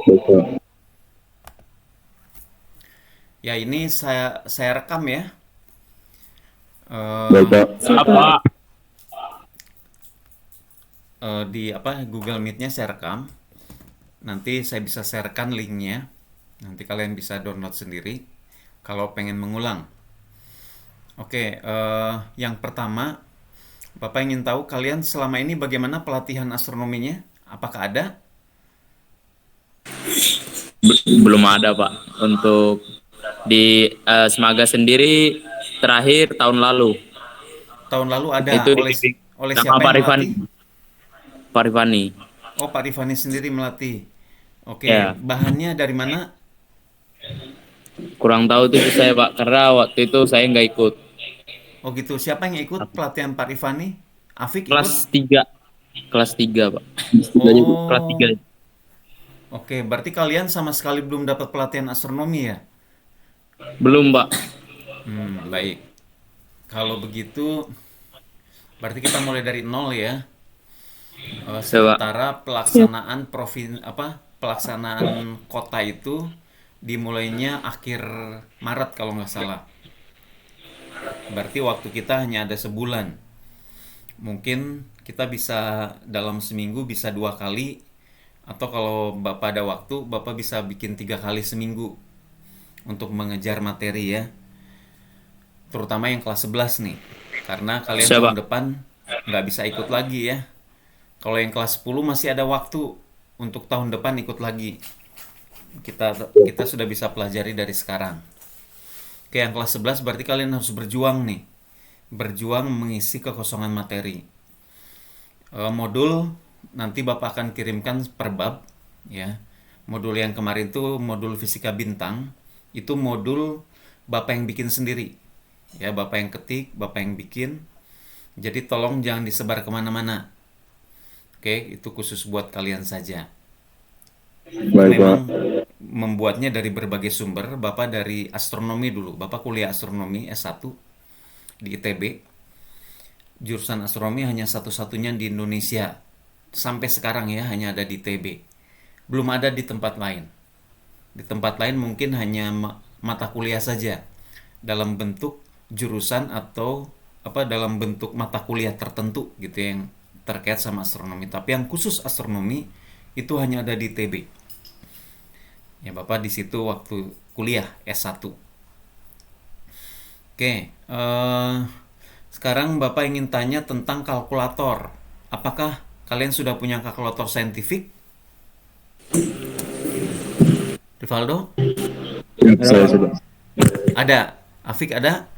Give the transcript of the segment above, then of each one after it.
baik Pak. Ya, ini saya rekam ya. Baik Eh, Pak. Siap, Pak. di apa Google Meet-nya saya rekam. Nanti saya bisa sharekan linknya. Nanti kalian bisa download sendiri kalau pengen mengulang. Oke, yang pertama, Bapak ingin tahu kalian selama ini bagaimana pelatihan astronominya? Apakah ada? Belum ada, Pak. Untuk di Semaga sendiri terakhir tahun lalu. Tahun lalu Itu ada oleh dibimbing oleh sama siapa Pak yang Rifani. melatih? Pak Rifani. Oh, Pak Rifani sendiri melatih. Oke, Ya, bahannya dari mana? kurang tahu tuh saya, Pak, karena waktu itu saya nggak ikut. Oh gitu. Siapa yang ikut pelatihan Pak Rifani? Afik ikut? Kelas 3, kelas 3, Pak. Kelas 3. Oh, oke. Berarti kalian sama sekali belum dapat pelatihan astronomi ya? Belum, Pak. Baik. Kalau begitu, berarti kita mulai dari nol ya. Coba. Sementara pelaksanaan kota itu dimulainya akhir Maret kalau nggak salah. Berarti waktu kita hanya ada sebulan. Mungkin kita bisa dalam seminggu bisa 2 kali, atau kalau Bapak ada waktu, Bapak bisa bikin 3 kali seminggu untuk mengejar materi ya. Terutama yang kelas 11 nih. Karena kalian tahun Siapa? depan nggak bisa ikut lagi ya. Kalau yang kelas 10 masih ada waktu untuk tahun depan ikut lagi. Kita kita sudah bisa pelajari dari sekarang. Oke, yang kelas 11 berarti kalian harus berjuang nih. Berjuang mengisi kekosongan materi. Modul nanti Bapak akan kirimkan per bab ya. Modul yang kemarin itu modul fisika bintang, itu modul Bapak yang bikin sendiri. Ya, Bapak yang ketik, Bapak yang bikin. Jadi tolong jangan disebar kemana-mana. Oke, itu khusus buat kalian saja. Itu Baik Pak. memang membuatnya dari berbagai sumber. Bapak dari astronomi dulu. Bapak kuliah astronomi S1 di ITB. Jurusan astronomi hanya satu-satunya di Indonesia. Sampai sekarang ya, hanya ada di ITB. Belum ada di tempat lain. Di tempat lain mungkin hanya mata kuliah saja dalam bentuk jurusan atau dalam bentuk mata kuliah tertentu gitu yang terkait sama astronomi. Tapi yang khusus astronomi itu hanya ada di ITB. Ya, Bapak di situ waktu kuliah S1. Oke, sekarang Bapak ingin tanya tentang kalkulator. Apakah kalian sudah punya kalkulator saintifik? Rivaldo? Ya, saya sudah. Ada. Afik ada?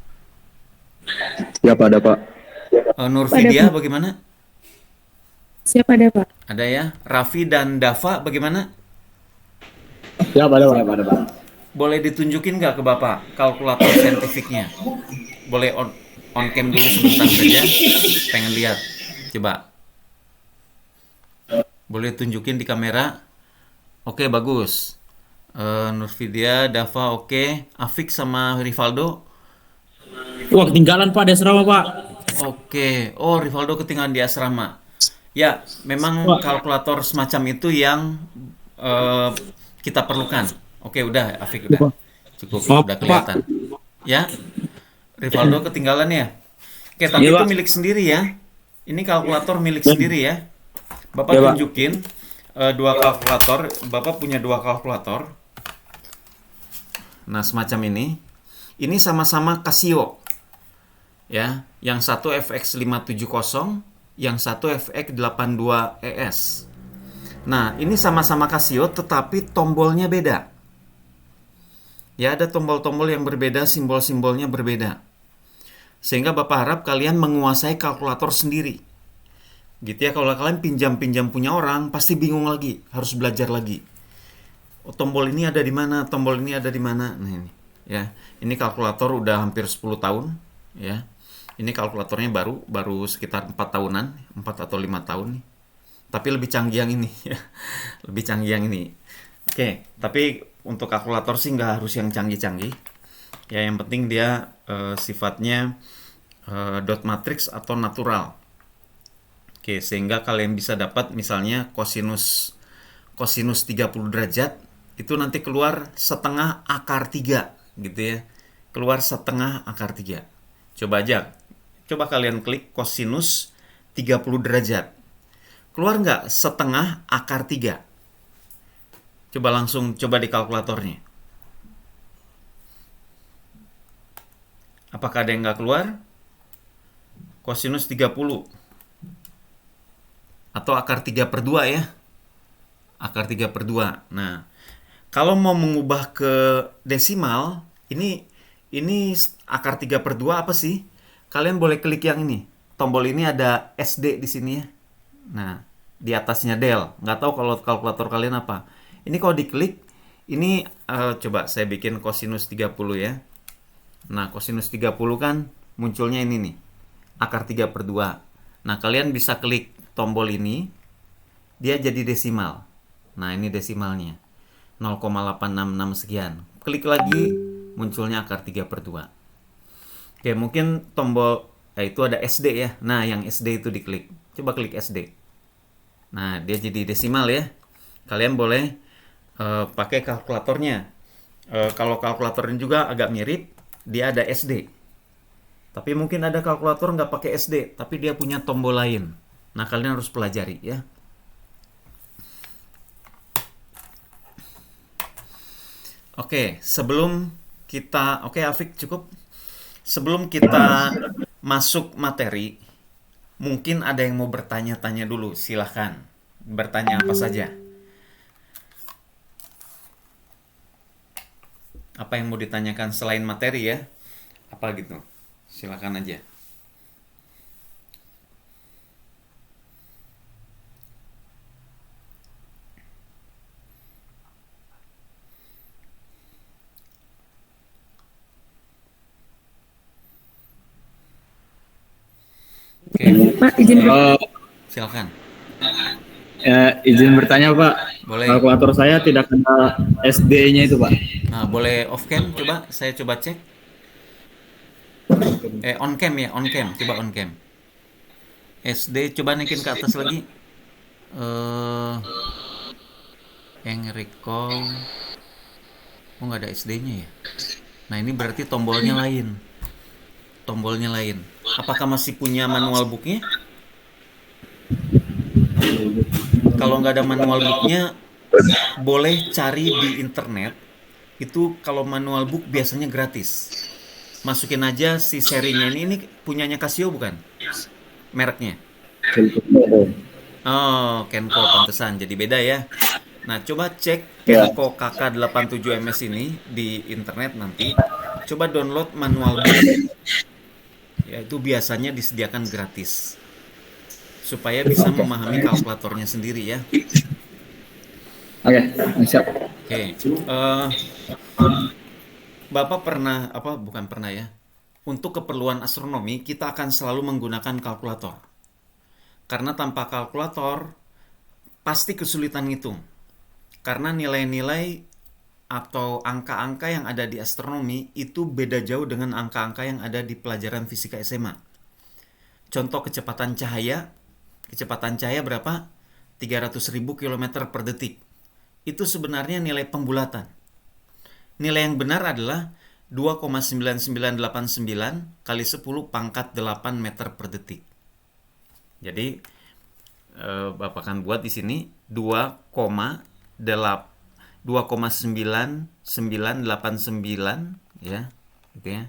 Siap ada Pak. Pada Nurvidia Pak. bagaimana? Siapa ada Pak? Ada ya. Raffi dan Dava bagaimana? Siap ada Pak. Siap ada Pak. Boleh ditunjukin nggak ke Bapak kalkulator saintifiknya? Boleh on cam dulu sebentar saja. Pengen lihat. Coba. Boleh tunjukin di kamera. Oke, bagus. Nurvidia, Dava oke. Afik sama Rivaldo. Wah, ketinggalan, Pak, di asrama, Pak. Oke. Oh, Rivaldo ketinggalan di asrama. Ya, memang Wah, kalkulator semacam itu yang eh, kita perlukan. Oke, udah, Afik udah. Cukup, maaf, udah Pak. kelihatan. Ya, Rivaldo ketinggalan ya. Oke, Iya, tapi itu Pak. milik sendiri ya. Ini kalkulator milik sendiri ya. Iya, Bapak Pak. tunjukin dua kalkulator. Bapak punya dua kalkulator. Nah, semacam ini. Ini sama-sama Casio. Ya, yang satu FX570, yang satu FX82ES. Nah, ini sama-sama Casio tetapi tombolnya beda. Ya, ada tombol-tombol yang berbeda, simbol-simbolnya berbeda. Sehingga Bapak harap kalian menguasai kalkulator sendiri. Gitu ya, kalau kalian pinjam-pinjam punya orang, pasti bingung lagi, harus belajar lagi. Oh, tombol ini ada di mana, tombol ini ada di mana. Nah, ini ya. Ini kalkulator udah hampir 10 tahun, ya. Ini kalkulatornya baru sekitar 4 tahunan, 4 atau 5 tahun nih. Tapi lebih canggih yang ini ya. Lebih canggih yang ini. Oke, tapi untuk kalkulator sih nggak harus yang canggih-canggih. Ya, yang penting dia sifatnya dot matrix atau natural. Oke, sehingga kalian bisa dapat misalnya kosinus 30 derajat, itu nanti keluar setengah akar 3, gitu ya. Keluar setengah akar 3. Coba aja. Coba kalian klik kosinus 30 derajat. Keluar nggak setengah akar 3? Coba langsung coba di kalkulatornya. Apakah ada yang nggak keluar? Kosinus 30. Atau akar 3/2 ya. Akar 3/2. Nah, kalau mau mengubah ke desimal, ini akar 3/2 apa sih? Kalian boleh klik yang ini. Tombol ini ada SD di sini ya. Nah, di atasnya del. Nggak tahu kalau kalkulator kalian apa. Ini kalau diklik, ini coba saya bikin kosinus 30 ya. Nah, kosinus 30 kan munculnya ini nih. Akar 3/2. Nah, kalian bisa klik tombol ini, dia jadi desimal. Nah, ini desimalnya. 0,866 sekian. Klik lagi, munculnya akar 3/2. Oke, mungkin tombol itu ada SD ya. Nah, yang SD itu diklik. Coba klik SD. Nah, dia jadi desimal ya. Kalian boleh pakai kalkulatornya. Kalau kalkulatornya juga agak mirip, dia ada SD. Tapi mungkin ada kalkulator nggak pakai SD, tapi dia punya tombol lain. Nah, kalian harus pelajari ya. Oke, Afik cukup. Sebelum kita masuk materi, mungkin ada yang mau bertanya-tanya dulu, silahkan. Bertanya apa saja. Apa yang mau ditanyakan selain materi ya? Apa gitu? Silahkan aja. Oke, Pak, izin silakan. Izin bertanya Pak. Boleh. Kalkulator saya tidak kena SD-nya itu Pak. Nah, boleh off cam coba, saya coba cek. On cam ya, on cam, coba on cam. SD coba naikin ke atas lagi. Yang recall. Oh, nggak ada SD-nya ya. Nah, ini berarti tombolnya lain. Tombolnya lain. Apakah masih punya manual booknya? Kalau nggak ada manual booknya, boleh cari di internet. Itu kalau manual book biasanya gratis. Masukin aja si serinya ini punyanya Casio bukan? Mereknya. Oh, Kenko pantesan jadi beda ya. Nah, coba cek Kenko KK87MS ini di internet nanti. Coba download manual book. Ya, itu biasanya disediakan gratis. Supaya bisa memahami kalkulatornya sendiri ya. Oke, siap. Oke. Bapak pernah bukan pernah ya. Untuk keperluan astronomi kita akan selalu menggunakan kalkulator. Karena tanpa kalkulator pasti kesulitan ngitung. Karena nilai-nilai atau angka-angka yang ada di astronomi itu beda jauh dengan angka-angka yang ada di pelajaran fisika SMA. Contoh kecepatan cahaya berapa? 300.000 km per detik. Itu sebenarnya nilai pembulatan. Nilai yang benar adalah 2,9989 kali 10 pangkat 8 meter per detik. Jadi Bapak akan buat di sini 2,9989 ya, gitu ya.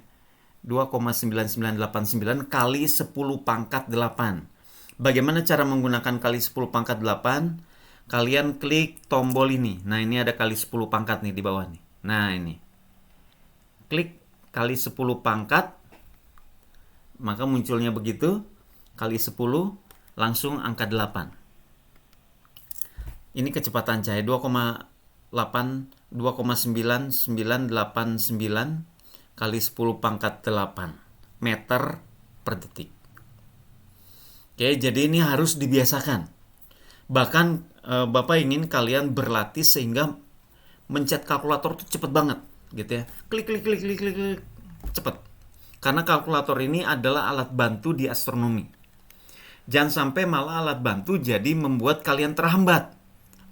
2,9989 kali 10 pangkat 8. Bagaimana cara menggunakan kali 10 pangkat 8? Kalian klik tombol ini. Nah, ini ada kali 10 pangkat nih di bawah nih. Nah, ini. Klik kali 10 pangkat. Maka munculnya begitu. Kali 10 langsung angka 8. Ini kecepatan cahaya 2,9989 kali 10 pangkat 8 meter per detik. Oke, jadi ini harus dibiasakan. Bahkan Bapak ingin kalian berlatih sehingga mencet kalkulator itu cepet banget, gitu ya. Klik, cepet. Karena kalkulator ini adalah alat bantu di astronomi. Jangan sampai malah alat bantu jadi membuat kalian terhambat.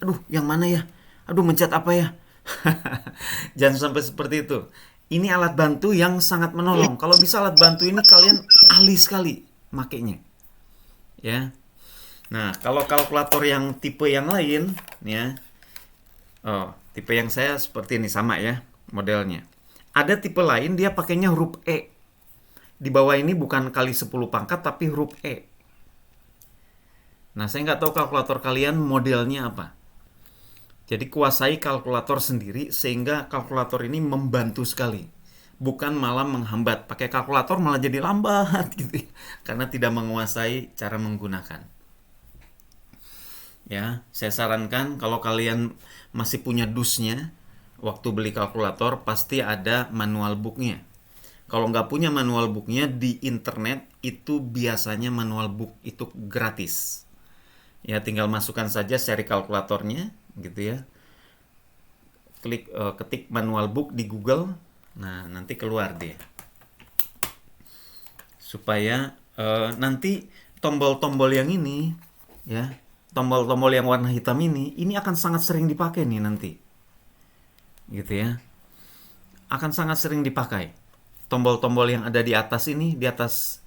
Aduh, yang mana ya? Aduh, mencet apa ya? Jangan sampai seperti itu. Ini alat bantu yang sangat menolong. Kalau bisa alat bantu ini kalian ahli sekali makainya. Ya. Nah, kalau kalkulator yang tipe yang lain, ya. Oh, tipe yang saya seperti ini sama ya modelnya. Ada tipe lain dia pakainya huruf E. Di bawah ini bukan kali 10 pangkat tapi huruf E. Nah, saya nggak tahu kalkulator kalian modelnya apa. Jadi kuasai kalkulator sendiri sehingga kalkulator ini membantu sekali. Bukan malah menghambat. Pakai kalkulator malah jadi lambat gitu. Karena tidak menguasai cara menggunakan. Ya, saya sarankan kalau kalian masih punya dusnya, waktu beli kalkulator pasti ada manual booknya. Kalau nggak punya manual booknya di internet itu biasanya manual book itu gratis. Ya, tinggal masukkan saja seri kalkulatornya, gitu ya. Ketik manual book di Google, nah nanti keluar dia. Supaya nanti tombol-tombol yang ini, ya, tombol-tombol yang warna hitam ini akan sangat sering dipakai nih nanti, gitu ya. Akan sangat sering dipakai. Tombol-tombol yang ada di atas ini, di atas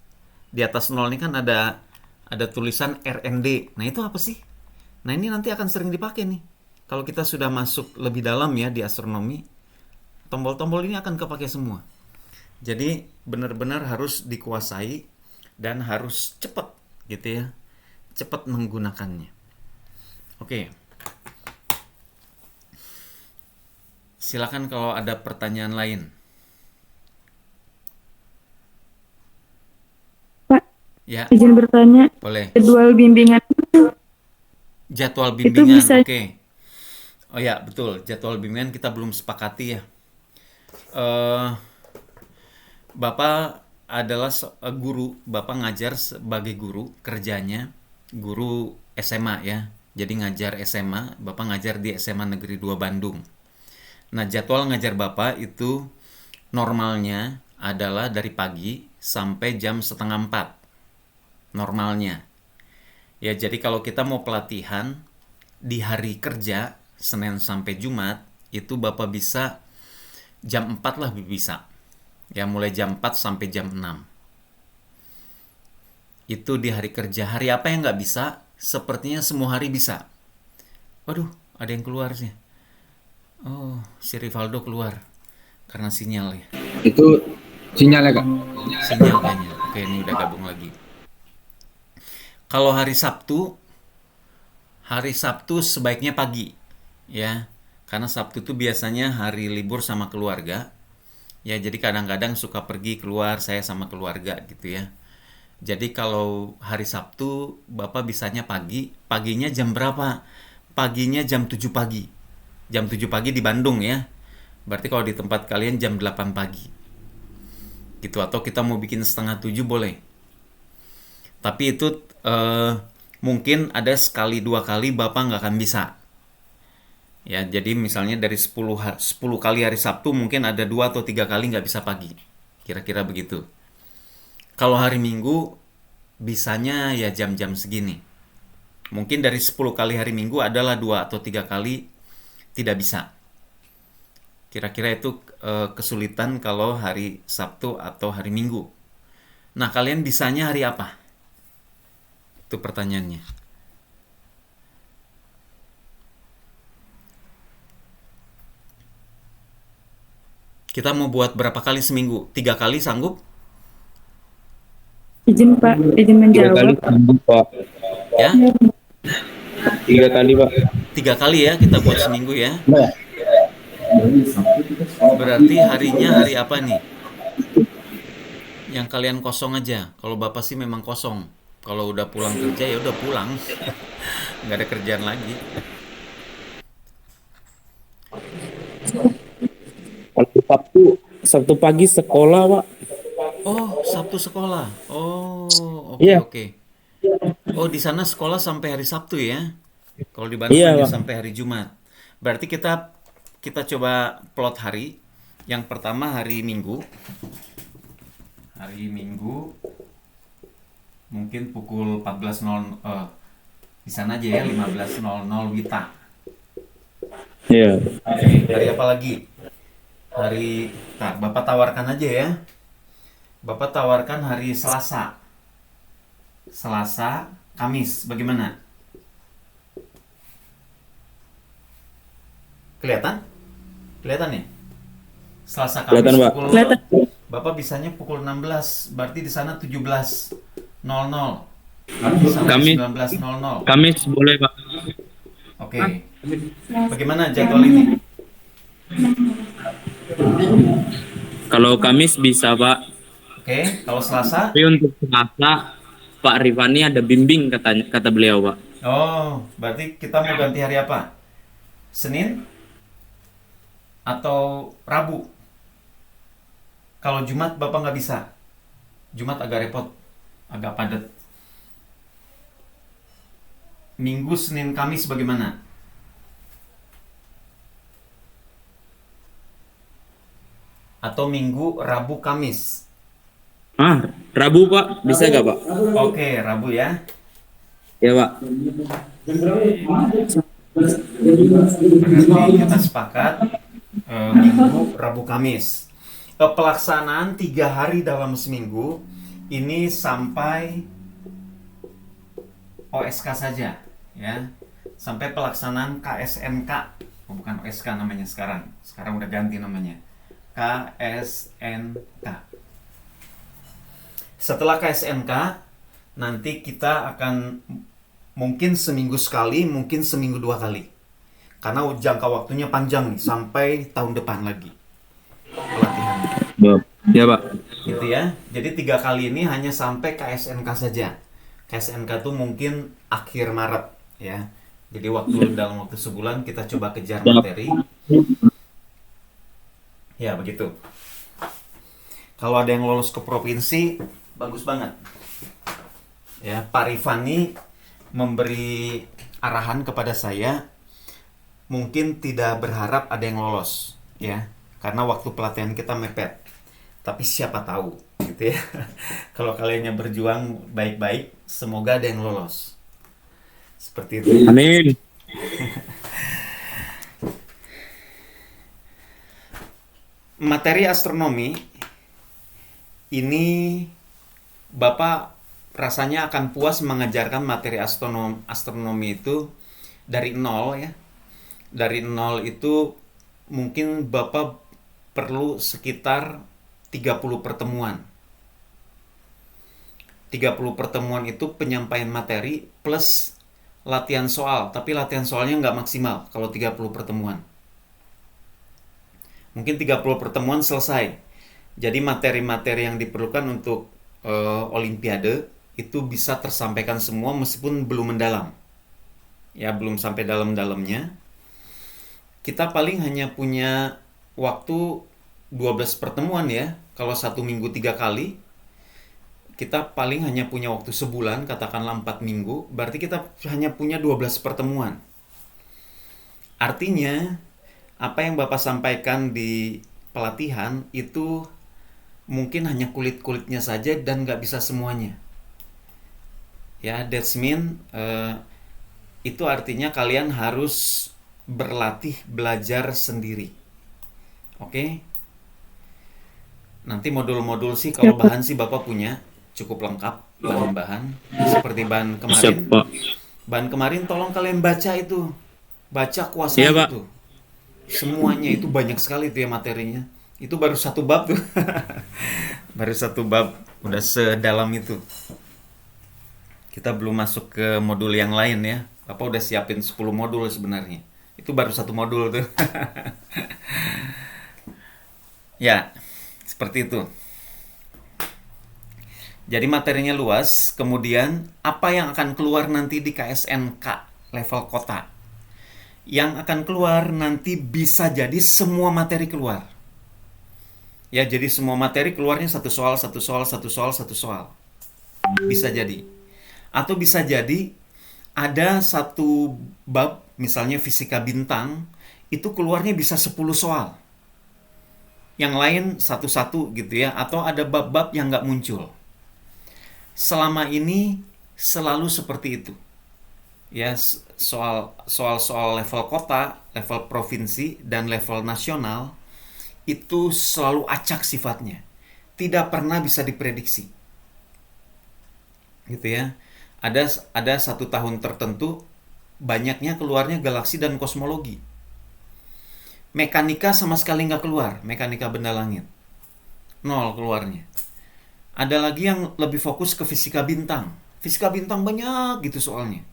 nol ini kan ada tulisan RND. Nah, itu apa sih? Nah, ini nanti akan sering dipakai nih. Kalau kita sudah masuk lebih dalam ya di astronomi, tombol-tombol ini akan kepake semua. Jadi, benar-benar harus dikuasai dan harus cepat gitu ya. Cepat menggunakannya. Oke. Silakan kalau ada pertanyaan lain. Pak, Ya, izin bertanya, boleh. jadwal bimbingan Jadwal itu bimbingan, bisa oke. Oh ya, betul. Jadwal bimbingan kita belum sepakati ya. Eh, Bapak adalah guru, Bapak ngajar sebagai guru, kerjanya guru SMA ya. Jadi ngajar SMA, Bapak ngajar di SMA Negeri 2 Bandung. Nah, jadwal ngajar Bapak itu normalnya adalah dari pagi sampai jam setengah 4. Normalnya. Ya, jadi kalau kita mau pelatihan di hari kerja, Senin sampai Jumat, itu Bapak bisa jam 4 lah bisa. Ya, mulai jam 4 sampai jam 6. Itu di hari kerja. Hari apa yang nggak bisa? Sepertinya semua hari bisa. Waduh, ada yang keluar sih. Oh, si Rivaldo keluar. Karena sinyal ya. Itu sinyalnya Kak. Sinyal kayaknya. Oke, ini udah gabung lagi. Kalau hari Sabtu sebaiknya pagi. Ya, karena Sabtu itu biasanya hari libur sama keluarga. Ya, jadi kadang-kadang suka pergi keluar saya sama keluarga gitu ya. Jadi kalau hari Sabtu Bapak bisanya pagi. Paginya jam berapa? Paginya jam 7 pagi. Jam 7 pagi di Bandung ya. Berarti kalau di tempat kalian jam 8 pagi. Gitu, atau kita mau bikin setengah 7 boleh. Tapi itu mungkin ada sekali 2 kali Bapak nggak akan bisa. Ya, jadi misalnya dari 10 kali hari Sabtu mungkin ada 2 atau 3 kali nggak bisa pagi. Kira-kira begitu. Kalau hari Minggu bisanya ya jam-jam segini. Mungkin dari 10 kali hari Minggu adalah 2 atau 3 kali tidak bisa. Kira-kira itu kesulitan kalau hari Sabtu atau hari Minggu. Nah, kalian bisanya hari apa? Itu pertanyaannya. Kita mau buat berapa kali seminggu? 3 kali sanggup? izin Pak, izin 3 kali menjawab. sanggup, Pak. Ya, 3 kali, Pak. 3 kali ya kita buat seminggu ya. Nah, Berarti harinya hari apa nih? Yang kalian kosong aja. Kalau Bapak sih memang kosong. Kalau udah pulang kerja ya udah pulang. Nggak ada kerjaan lagi. Kalau Sabtu pagi sekolah, Pak. Oh, Sabtu sekolah. Oh, oke Iya, oke. Oh, di sana sekolah sampai hari Sabtu ya. Kalau di Bandung iya, hanya Pak. sampai hari Jumat. Berarti kita coba plot hari. Yang pertama hari Minggu. Hari Minggu mungkin pukul 14.00 di sana aja ya 15.00 Wita. Iya. Oke, hari apa lagi? Hari, nah, Bapak tawarkan aja ya. Bapak tawarkan hari Selasa. Selasa, Kamis, bagaimana? Kelihatan? Kelihatan ya? Selasa, Kamis Kelihatan, Pak. pukul, Kelihatan. Bapak bisanya pukul 16, berarti di sana 17.00. Berarti sampai Kamis 19.00. Kamis boleh, Pak. Oke. Bagaimana jadwal ini? Kalau Kamis bisa, Pak. Oke, kalau Selasa? Tapi untuk Selasa Pak Rifani ada bimbing kata beliau, Pak. Oh, berarti kita mau ganti hari apa? Senin atau Rabu? Kalau Jumat Bapak nggak bisa. Jumat agak repot, agak padat. Minggu, Senin, Kamis bagaimana? Atau Minggu, Rabu, Kamis? Rabu, Pak. Bisa nggak, Pak? Oke, Rabu ya. Ya, Pak. Berarti kita sepakat Minggu, Rabu, Kamis. Pelaksanaan 3 hari dalam seminggu ini sampai OSK saja, ya. Sampai pelaksanaan KSNK. Oh, bukan OSK namanya sekarang. Sekarang udah ganti namanya. KSNK. Setelah KSNK, nanti kita akan mungkin seminggu sekali, mungkin seminggu 2 kali. Karena jangka waktunya panjang nih, sampai tahun depan lagi pelatihannya. Ya, Pak. Gitu ya. Jadi 3 kali ini hanya sampai KSNK saja. KSNK itu mungkin akhir Maret ya. Jadi dalam waktu sebulan kita coba kejar materi. Ya, begitu. Kalau ada yang lolos ke provinsi, bagus banget. Ya, Pak Rifani memberi arahan kepada saya, mungkin tidak berharap ada yang lolos, ya, karena waktu pelatihan kita mepet. Tapi siapa tahu, gitu ya. Kalau kaliannya berjuang baik-baik, semoga ada yang lolos. Seperti itu. Amin. Materi astronomi ini Bapak rasanya akan puas mengajarkan materi astronomi itu dari nol ya. Dari nol itu mungkin Bapak perlu sekitar 30 pertemuan. 30 pertemuan itu penyampaian materi plus latihan soal, tapi latihan soalnya nggak maksimal kalau 30 pertemuan. Mungkin 30 pertemuan selesai. Jadi materi-materi yang diperlukan untuk Olimpiade itu bisa tersampaikan semua meskipun belum mendalam. Ya, belum sampai dalam-dalamnya. Kita paling hanya punya waktu 12 pertemuan ya. Kalau 1 minggu 3 kali, kita paling hanya punya waktu sebulan, katakanlah 4 minggu, berarti kita hanya punya 12 pertemuan. Artinya, apa yang Bapak sampaikan di pelatihan itu mungkin hanya kulit-kulitnya saja dan nggak bisa semuanya. Ya, that's mean itu artinya kalian harus berlatih belajar sendiri. Oke? Nanti modul-modul sih kalau bahan sih Bapak punya cukup lengkap bahan-bahan seperti bahan kemarin. Siap, Pak. Bahan kemarin tolong kalian baca itu. Baca kuasai Iya, Pak. itu. Semuanya itu banyak sekali tuh ya materinya. Itu baru 1 bab tuh. Baru 1 bab udah sedalam itu. Kita belum masuk ke modul yang lain ya. Bapak udah siapin 10 modul sebenarnya. Itu baru 1 modul tuh. Ya, seperti itu. Jadi materinya luas, kemudian apa yang akan keluar nanti di KSNK level kota? Yang akan keluar nanti bisa jadi semua materi keluar. Ya, jadi semua materi keluarnya 1 soal, 1 soal, 1 soal, 1 soal. Bisa jadi. Atau bisa jadi ada 1 bab, misalnya fisika bintang, itu keluarnya bisa 10 soal. Yang lain 1-1 gitu ya, atau ada bab-bab yang nggak muncul. Selama ini selalu seperti itu. ya soal level kota, level provinsi, dan level nasional itu selalu acak sifatnya, tidak pernah bisa diprediksi, gitu ya. Ada satu tahun tertentu banyaknya keluarnya galaksi dan kosmologi. Mekanika sama sekali nggak keluar, mekanika benda langit, nol keluarnya. Ada lagi yang lebih fokus ke fisika bintang. Fisika bintang banyak gitu soalnya.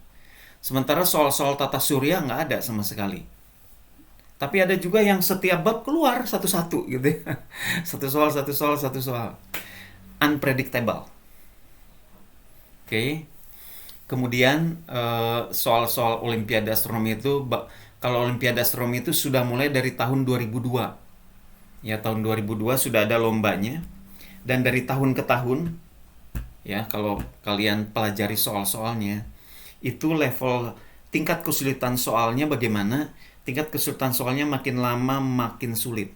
Sementara soal-soal tata surya nggak ada sama sekali. Tapi ada juga yang setiap bab keluar satu-satu gitu ya. Satu soal, satu soal, satu soal. Unpredictable. Oke. Kemudian soal-soal Olimpiade Astronomi itu, kalau Olimpiade Astronomi itu sudah mulai dari tahun 2002. Ya, tahun 2002 sudah ada lombanya. Dan dari tahun ke tahun, ya kalau kalian pelajari soal-soalnya, itu level tingkat kesulitan soalnya bagaimana? Tingkat kesulitan soalnya makin lama makin sulit.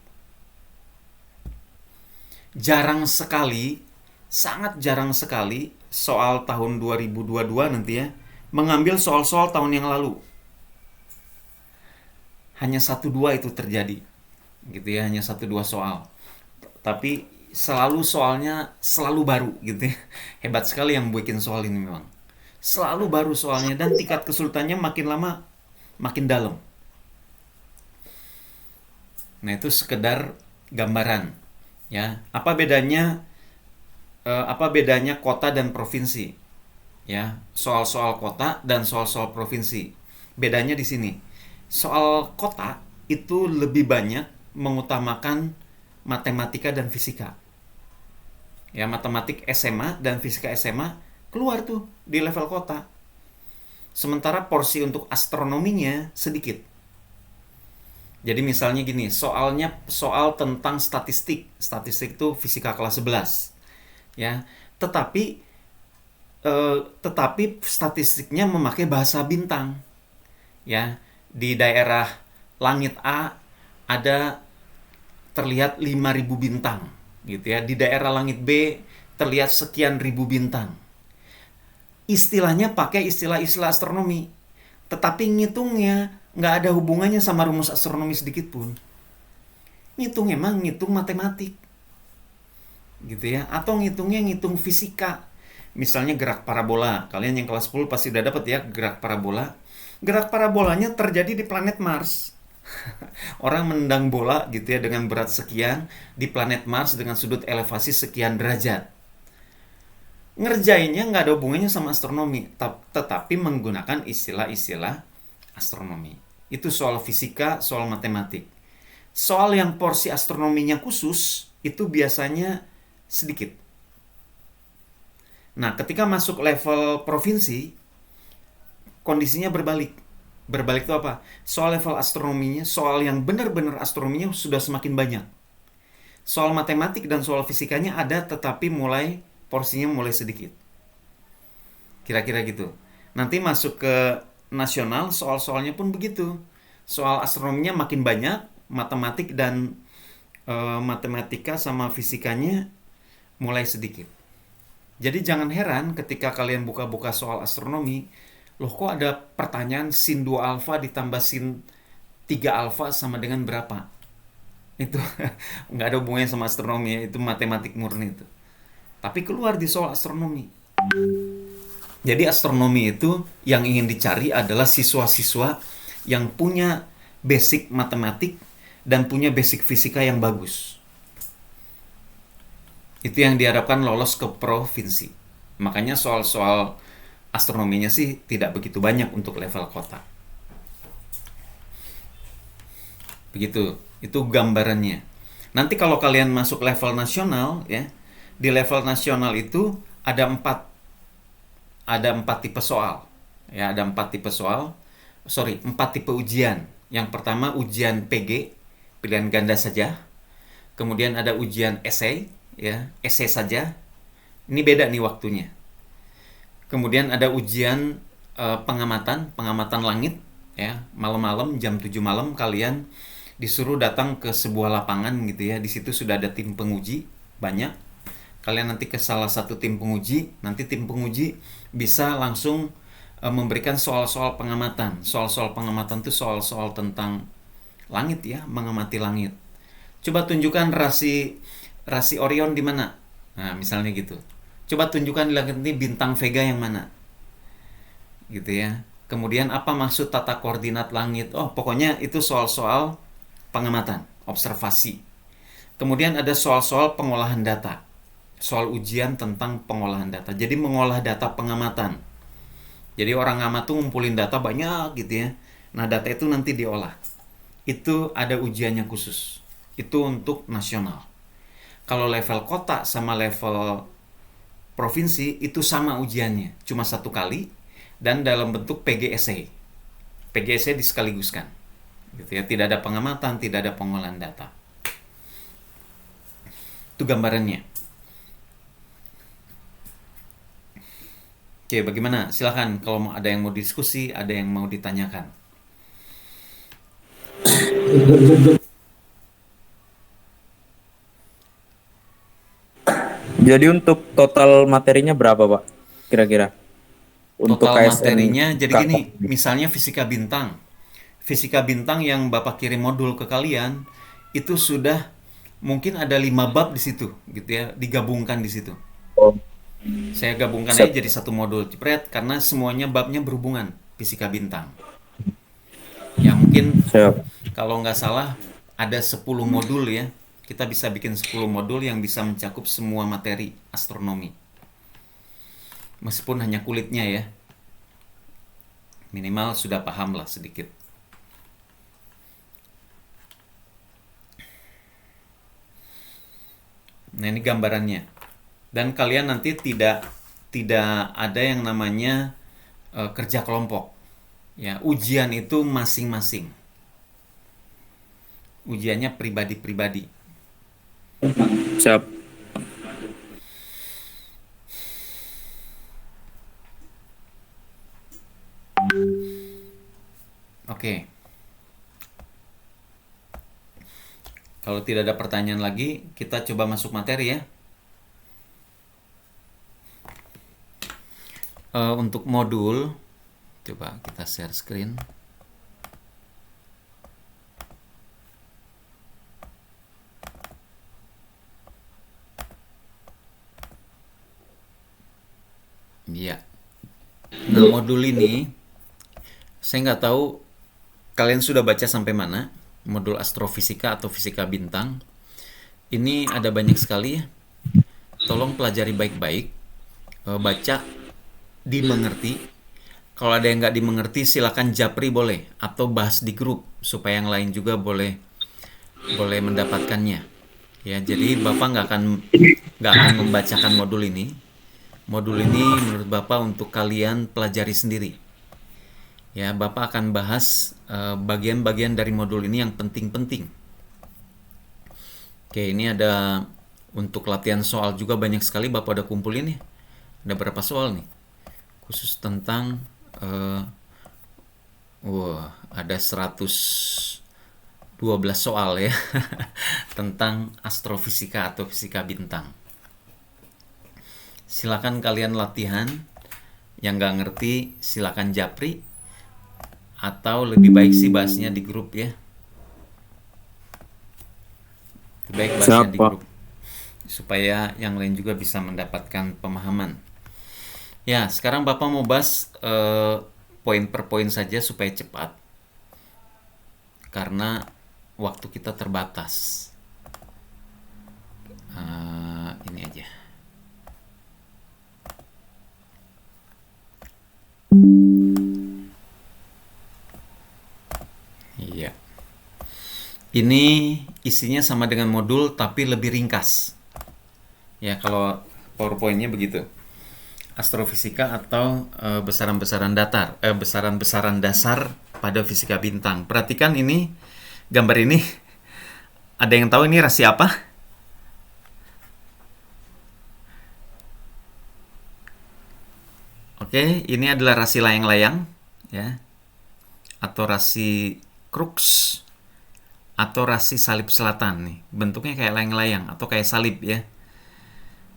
Jarang sekali, sangat jarang sekali soal tahun 2022 nanti ya mengambil soal-soal tahun yang lalu. Hanya 1-2 itu terjadi, gitu ya, hanya 1-2 soal. Tapi selalu soalnya selalu baru gitu ya. Hebat sekali yang bikin soal ini memang. Selalu baru soalnya dan tingkat kesulitannya makin lama makin dalam. Nah, itu sekedar gambaran ya. Apa bedanya kota dan provinsi? Ya, soal-soal kota dan soal-soal provinsi. Bedanya di sini. Soal kota itu lebih banyak mengutamakan matematika dan fisika. Ya, matematik SMA dan fisika SMA keluar tuh di level kota. Sementara porsi untuk astronominya sedikit. Jadi misalnya gini, soal tentang statistik. Statistik itu fisika kelas 11. Ya, tetapi statistiknya memakai bahasa bintang. Ya, di daerah langit A ada terlihat 5.000 bintang, gitu ya. Di daerah langit B terlihat sekian ribu bintang. Istilahnya pakai istilah-istilah astronomi, tetapi ngitungnya nggak ada hubungannya sama rumus astronomi sedikit pun. Emang ngitung matematik, gitu ya. Atau ngitung fisika. Misalnya gerak parabola. Kalian yang kelas 10 pasti udah dapat ya gerak parabola. Gerak parabolanya terjadi di planet Mars. Orang menendang bola gitu ya dengan berat sekian di planet Mars dengan sudut elevasi sekian derajat. Ngerjainnya nggak ada hubungannya sama astronomi, tetapi menggunakan istilah-istilah astronomi. Itu soal fisika, soal matematik. Soal yang porsi astronominya khusus itu biasanya sedikit. Nah, ketika masuk level provinsi, kondisinya berbalik. Berbalik itu apa? Soal level astronominya, soal yang benar-benar astronominya sudah semakin banyak. Soal matematik dan soal fisikanya ada, tetapi porsinya mulai sedikit. Kira-kira gitu. Nanti masuk ke nasional, soal-soalnya pun begitu. Soal astronominya makin banyak, matematik dan matematika sama fisikanya mulai sedikit. Jadi jangan heran ketika kalian buka-buka soal astronomi, loh kok ada pertanyaan sin 2 alfa ditambah sin 3 alfa sama dengan berapa? Itu nggak ada hubungannya sama astronomi, itu matematik murni itu. Tapi keluar di soal astronomi. Jadi astronomi itu yang ingin dicari adalah siswa-siswa yang punya basic matematik dan punya basic fisika yang bagus. Itu yang diharapkan lolos ke provinsi. Makanya soal-soal astronominya sih tidak begitu banyak untuk level kota. Begitu, itu gambarannya. Nanti kalau kalian masuk level nasional ya, di level nasional itu ada 4 tipe soal. Ya, ada 4 tipe soal. 4 tipe ujian. Yang pertama ujian PG, pilihan ganda saja. Kemudian ada ujian esai, ya, esai saja. Ini beda nih waktunya. Kemudian ada ujian pengamatan langit, ya, malam-malam jam 7 malam kalian disuruh datang ke sebuah lapangan gitu ya. Di situ sudah ada tim penguji banyak. Kalian nanti ke salah satu tim penguji, nanti tim penguji bisa langsung memberikan soal-soal pengamatan. Soal-soal pengamatan itu soal-soal tentang langit ya, mengamati langit. Coba tunjukkan rasi Orion di mana? Nah, misalnya gitu. Coba tunjukkan di langit ini bintang Vega yang mana? Gitu ya. Kemudian apa maksud tata koordinat langit? Oh, pokoknya itu soal-soal pengamatan, observasi. Kemudian ada soal-soal pengolahan data. Soal ujian tentang pengolahan data. Jadi mengolah data pengamatan. Jadi orang ngamat tuh ngumpulin data banyak gitu ya. Nah, data itu nanti diolah. Itu ada ujiannya khusus. Itu untuk nasional. Kalau level kota sama level provinsi itu sama ujiannya, cuma 1 kali dan dalam bentuk PGSE. PGSE disekaligus gitu ya, tidak ada pengamatan, tidak ada pengolahan data. Itu gambarannya. Oke, bagaimana? Silahkan kalau ada yang mau diskusi, ada yang mau ditanyakan. Jadi untuk total materinya berapa, Pak? Kira-kira? Untuk Total KSN materinya jadi Kakak. gini, misalnya fisika bintang. Fisika bintang yang Bapak kirim modul ke kalian itu sudah mungkin ada 5 bab di situ gitu ya, digabungkan di situ. Oh, Saya gabungkan siap. aja jadi satu modul jepret karena semuanya babnya berhubungan fisika bintang. Ya mungkin Siap. kalau nggak salah ada 10 modul ya. Kita bisa bikin 10 modul yang bisa mencakup semua materi astronomi. Meskipun hanya kulitnya ya. Minimal sudah paham lah sedikit. Nah, ini gambarannya. Dan kalian nanti tidak ada yang namanya kerja kelompok. Ya, ujian itu masing-masing. Ujiannya pribadi-pribadi. Siap. Oke. Kalau tidak ada pertanyaan lagi, kita coba masuk materi ya. Untuk modul, coba kita share screen. Iya. Nah, modul ini saya nggak tahu kalian sudah baca sampai mana, modul astrofisika atau fisika bintang. Ini ada banyak sekali ya. Tolong pelajari baik-baik, baca, dimengerti. Kalau ada yang nggak dimengerti, silakan japri boleh, atau bahas di grup supaya yang lain juga boleh mendapatkannya. Ya, jadi Bapak nggak akan membacakan modul ini. Modul ini menurut Bapak untuk kalian pelajari sendiri. Ya, Bapak akan bahas bagian-bagian dari modul ini yang penting-penting. Oke, ini ada untuk latihan soal juga banyak sekali Bapak udah kumpulin ya. Ada berapa soal nih? Khusus tentang ada 112 soal ya tentang astrofisika atau fisika bintang. Silakan kalian latihan. Yang nggak ngerti silakan japri, atau lebih baik sih bahasnya di grup ya. Lebih baik bahasnya di grup supaya yang lain juga bisa mendapatkan pemahaman. Ya, sekarang Bapak mau bahas poin per poin saja supaya cepat. Karena waktu kita terbatas. Ini aja. Iya. Ini isinya sama dengan modul tapi lebih ringkas. Ya, kalau PowerPoint-nya begitu. Astrofisika atau besaran-besaran datar, besaran-besaran dasar pada fisika bintang. Perhatikan ini, gambar ini. Ada yang tahu ini rasi apa? Oke, ini adalah rasi layang-layang, ya, atau rasi Crux, atau rasi salib selatan nih. Bentuknya kayak layang-layang atau kayak salib ya.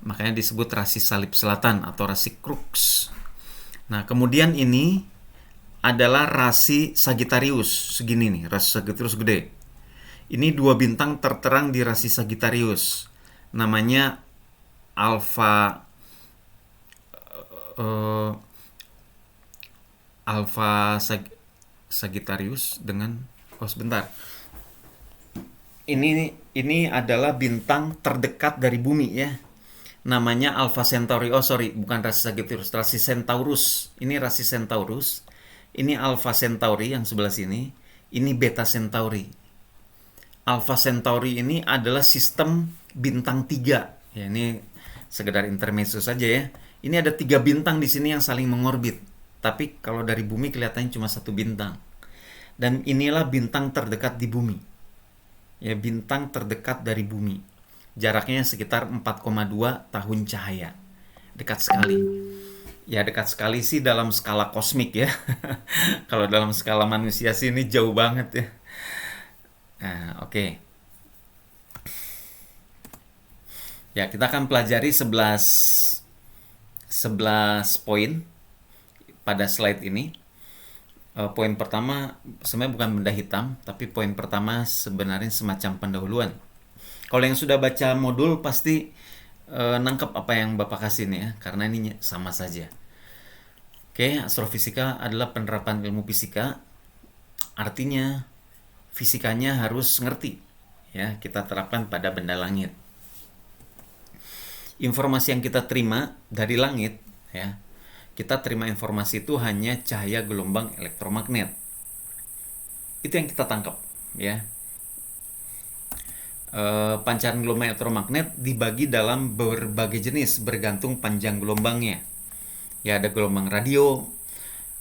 Makanya disebut rasi salib selatan atau rasi Crux. Nah, kemudian ini adalah rasi Sagittarius. Segini nih, rasi Sagittarius gede. Ini 2 bintang terterang di rasi Sagittarius. Namanya Alpha eh, Sagittarius dengan sebentar. Ini adalah bintang terdekat dari bumi ya. Namanya Alpha Centauri. Oh sorry, bukan rasi Sagittarius, rasi Centaurus. Ini rasi Centaurus. Ini Alpha Centauri yang sebelah sini. Ini Beta Centauri. Alpha Centauri ini adalah sistem bintang 3. Ya, ini sekedar intermezzo saja ya. Ini ada 3 bintang di sini yang saling mengorbit. Tapi kalau dari bumi kelihatannya cuma 1 bintang. Dan inilah bintang terdekat di bumi. Ya, bintang terdekat dari bumi. Jaraknya sekitar 4,2 tahun cahaya. Dekat sekali. Ya, dekat sekali sih dalam skala kosmik ya. Kalau dalam skala manusia sih ini jauh banget ya. Nah, oke. Ya, kita akan pelajari 11 poin pada slide ini. Poin pertama sebenarnya bukan benda hitam, tapi poin pertama sebenarnya semacam pendahuluan. Kalau yang sudah baca modul pasti nangkep apa yang Bapak kasih nih ya, karena ini sama saja. Oke, astrofisika adalah penerapan ilmu fisika. Artinya fisikanya harus ngerti ya, kita terapkan pada benda langit. Informasi yang kita terima dari langit ya, kita terima informasi itu hanya cahaya gelombang elektromagnet. Itu yang kita tangkap ya. Pancaran gelombang elektromagnet dibagi dalam berbagai jenis bergantung panjang gelombangnya. Ya, ada gelombang radio,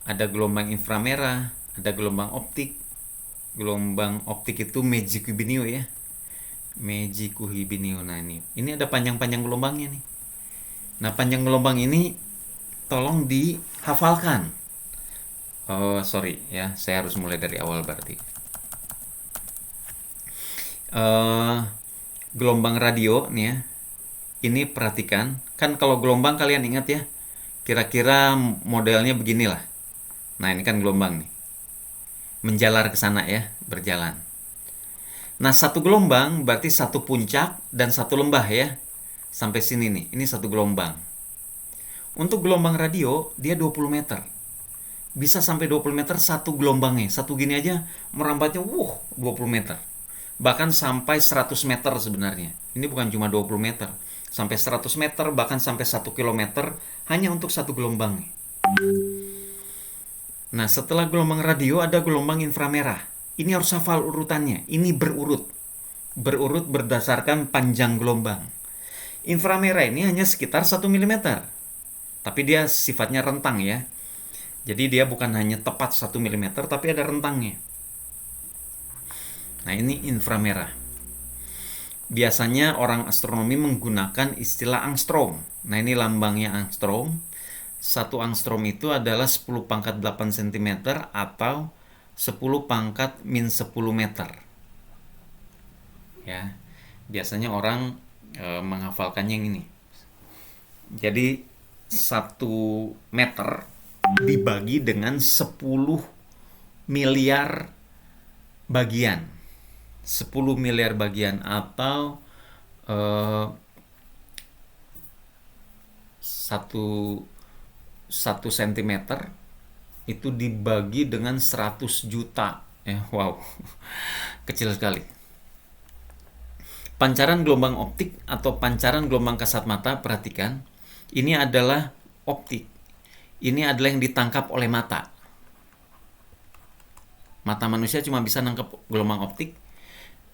ada gelombang inframerah, ada gelombang optik. Gelombang optik itu Meiji-Kuibinio ya. Meiji-Kuibinio. Nah, ini ada panjang-panjang gelombangnya nih. Nah, panjang gelombang ini tolong dihafalkan. Oh, sorry ya, saya harus mulai dari awal berarti. Gelombang radio nih ya. Ini perhatikan, kan kalau gelombang kalian ingat ya, kira-kira modelnya beginilah. Nah, ini kan gelombang nih. Menjalar ke sana ya, berjalan. Nah, satu gelombang berarti satu puncak dan satu lembah ya. Sampai sini nih, ini satu gelombang. Untuk gelombang radio, dia 20 meter. Bisa sampai 20 meter satu gelombangnya. Satu gini aja merambatnya 20 meter. Bahkan sampai 100 meter sebenarnya. Ini bukan cuma 20 meter. Sampai 100 meter, bahkan sampai 1 kilometer hanya untuk satu gelombang. Nah, setelah gelombang radio ada gelombang inframerah. Ini harus hafal urutannya. Ini berurut. Berurut berdasarkan panjang gelombang. Inframerah ini hanya sekitar 1 mm. Tapi dia sifatnya rentang ya. Jadi dia bukan hanya tepat 1 mm, tapi ada rentangnya. Nah, ini inframerah. Biasanya orang astronomi menggunakan istilah angstrom. Nah, ini lambangnya angstrom. 1 angstrom itu adalah 10 pangkat 8 cm atau 10 pangkat min 10 meter. Ya, biasanya orang menghafalkannya yang ini. Jadi 1 meter dibagi dengan 10 miliar bagian. 10 miliar bagian atau 1 cm itu dibagi dengan 100 juta. Wow, kecil sekali. Pancaran gelombang optik atau pancaran gelombang kasat mata, perhatikan. Ini adalah optik. Ini adalah yang ditangkap oleh mata. Mata manusia cuma bisa nangkap gelombang optik,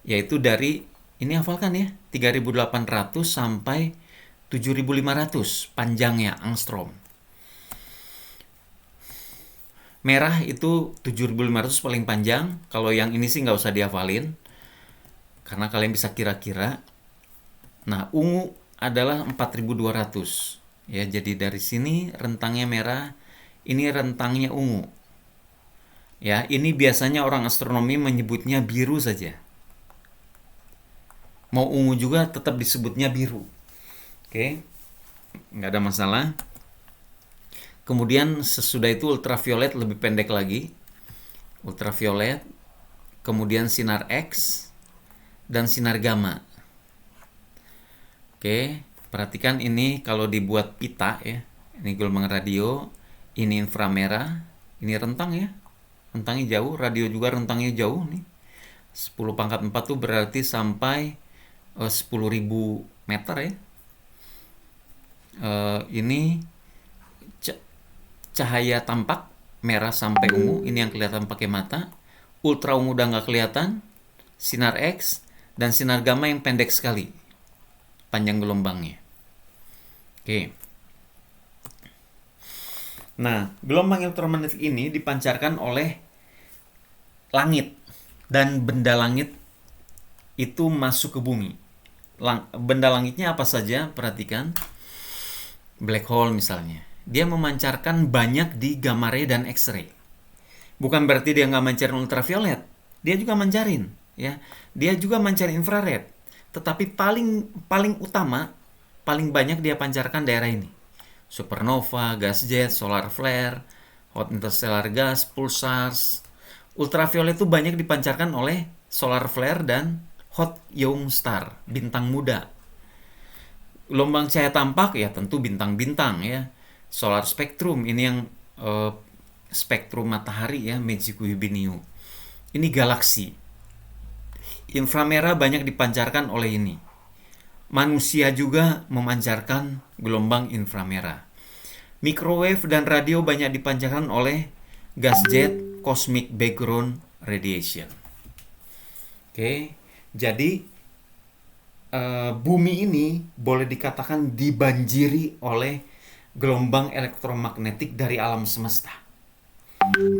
yaitu dari, ini hafalkan ya, 3.800 sampai 7.500 panjangnya angstrom. Merah itu 7.500 paling panjang. Kalau yang ini sih nggak usah dihafalin, karena kalian bisa kira-kira. Nah, ungu adalah 4.200. Ya, jadi dari sini rentangnya merah, ini rentangnya ungu. Ya, ini biasanya orang astronomi menyebutnya biru saja. Mau ungu juga tetap disebutnya biru. Oke, nggak ada masalah. Kemudian sesudah itu ultraviolet lebih pendek lagi. Ultraviolet, kemudian sinar X, dan sinar gamma. Oke, perhatikan ini kalau dibuat pita ya. Ini gelombang radio, ini inframerah, ini rentang ya. Rentangnya jauh, radio juga rentangnya jauh nih. 10 pangkat 4 tuh berarti sampai 10.000 meter ya. Ini cahaya tampak merah sampai ungu, ini yang kelihatan pakai mata. Ultra ungu udah nggak kelihatan. Sinar X dan sinar gamma yang pendek sekali panjang gelombangnya. Oke. Nah, gelombang elektromagnetik ini dipancarkan oleh langit, dan benda langit itu masuk ke bumi. Benda langitnya apa saja? Perhatikan. Black hole misalnya. Dia memancarkan banyak di gamma ray dan X-ray. Bukan berarti dia nggak mancarin ultraviolet. Dia juga mancarin, ya. Dia juga mancarin infrared. Tetapi paling utama, paling banyak dia pancarkan daerah ini. Supernova, gas jet, solar flare, hot interstellar gas, pulsars. Ultraviolet itu banyak dipancarkan oleh solar flare dan hot young star, bintang muda. Gelombang cahaya tampak ya tentu bintang-bintang ya. Solar spectrum ini yang spektrum matahari ya, Messico-Hibiniu. Ini galaksi. Inframerah banyak dipancarkan oleh ini. Manusia juga memancarkan gelombang inframerah. Microwave dan radio banyak dipancarkan oleh gas jet, cosmic background radiation. Oke, jadi bumi ini boleh dikatakan dibanjiri oleh gelombang elektromagnetik dari alam semesta.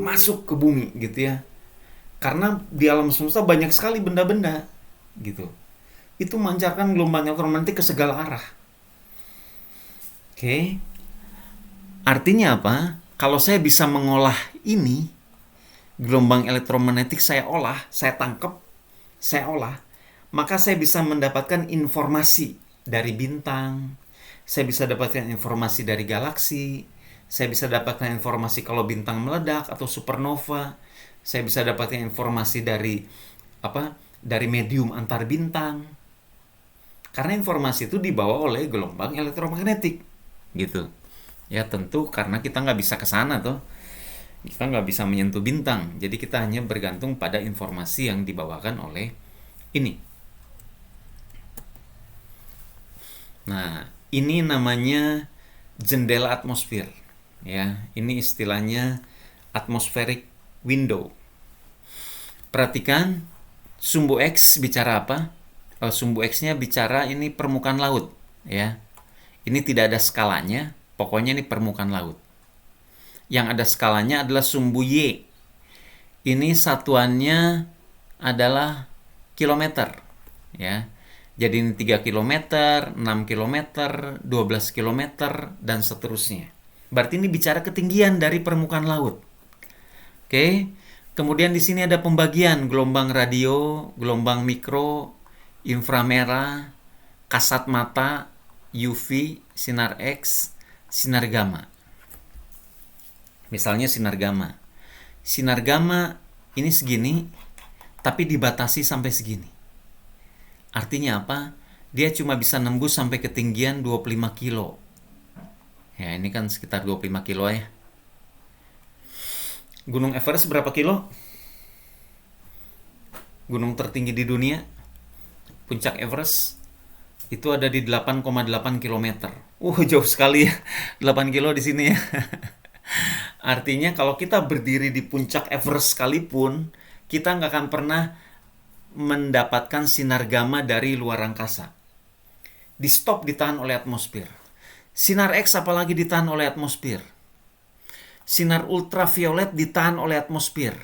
Masuk ke bumi gitu ya. Karena di alam semesta banyak sekali benda-benda gitu. Itu memancarkan gelombang elektromagnetik ke segala arah. Oke. Artinya apa? Kalau saya bisa mengolah ini, gelombang elektromagnetik saya olah, saya tangkap, saya olah, maka saya bisa mendapatkan informasi dari bintang, saya bisa dapatkan informasi dari galaksi, saya bisa dapatkan informasi kalau bintang meledak atau supernova, saya bisa dapatkan informasi dari dari medium antar bintang. Karena informasi itu dibawa oleh gelombang elektromagnetik, gitu. Ya tentu karena kita nggak bisa ke sana tuh, kita nggak bisa menyentuh bintang, jadi kita hanya bergantung pada informasi yang dibawakan oleh ini. Nah, ini namanya jendela atmosfer. Ya, ini istilahnya atmospheric window. Perhatikan, sumbu X bicara apa? Sumbu X-nya bicara ini permukaan laut, ya. Ini tidak ada skalanya, pokoknya ini permukaan laut. Yang ada skalanya adalah sumbu Y. Ini satuannya adalah kilometer, ya. Jadi ini 3 km, 6 km, 12 km, dan seterusnya. Berarti ini bicara ketinggian dari permukaan laut. Oke. Kemudian di sini ada pembagian gelombang radio, gelombang mikro, inframerah, kasat mata, UV, sinar X, sinar gamma. Misalnya sinar gamma. Sinar gamma ini segini, tapi dibatasi sampai segini. Artinya apa? Dia cuma bisa nembus sampai ketinggian 25 kilo. Ya, ini kan sekitar 25 kilo ya. Gunung Everest berapa kilo? Gunung tertinggi di dunia, puncak Everest, itu ada di 8,8 km. Jauh sekali ya. 8 kilo di sini ya. Artinya kalau kita berdiri di puncak Everest sekalipun, kita nggak akan pernah mendapatkan sinar gamma dari luar angkasa. Di stop, ditahan oleh atmosfer. Sinar X apalagi ditahan oleh atmosfer. Sinar ultraviolet ditahan oleh atmosfer.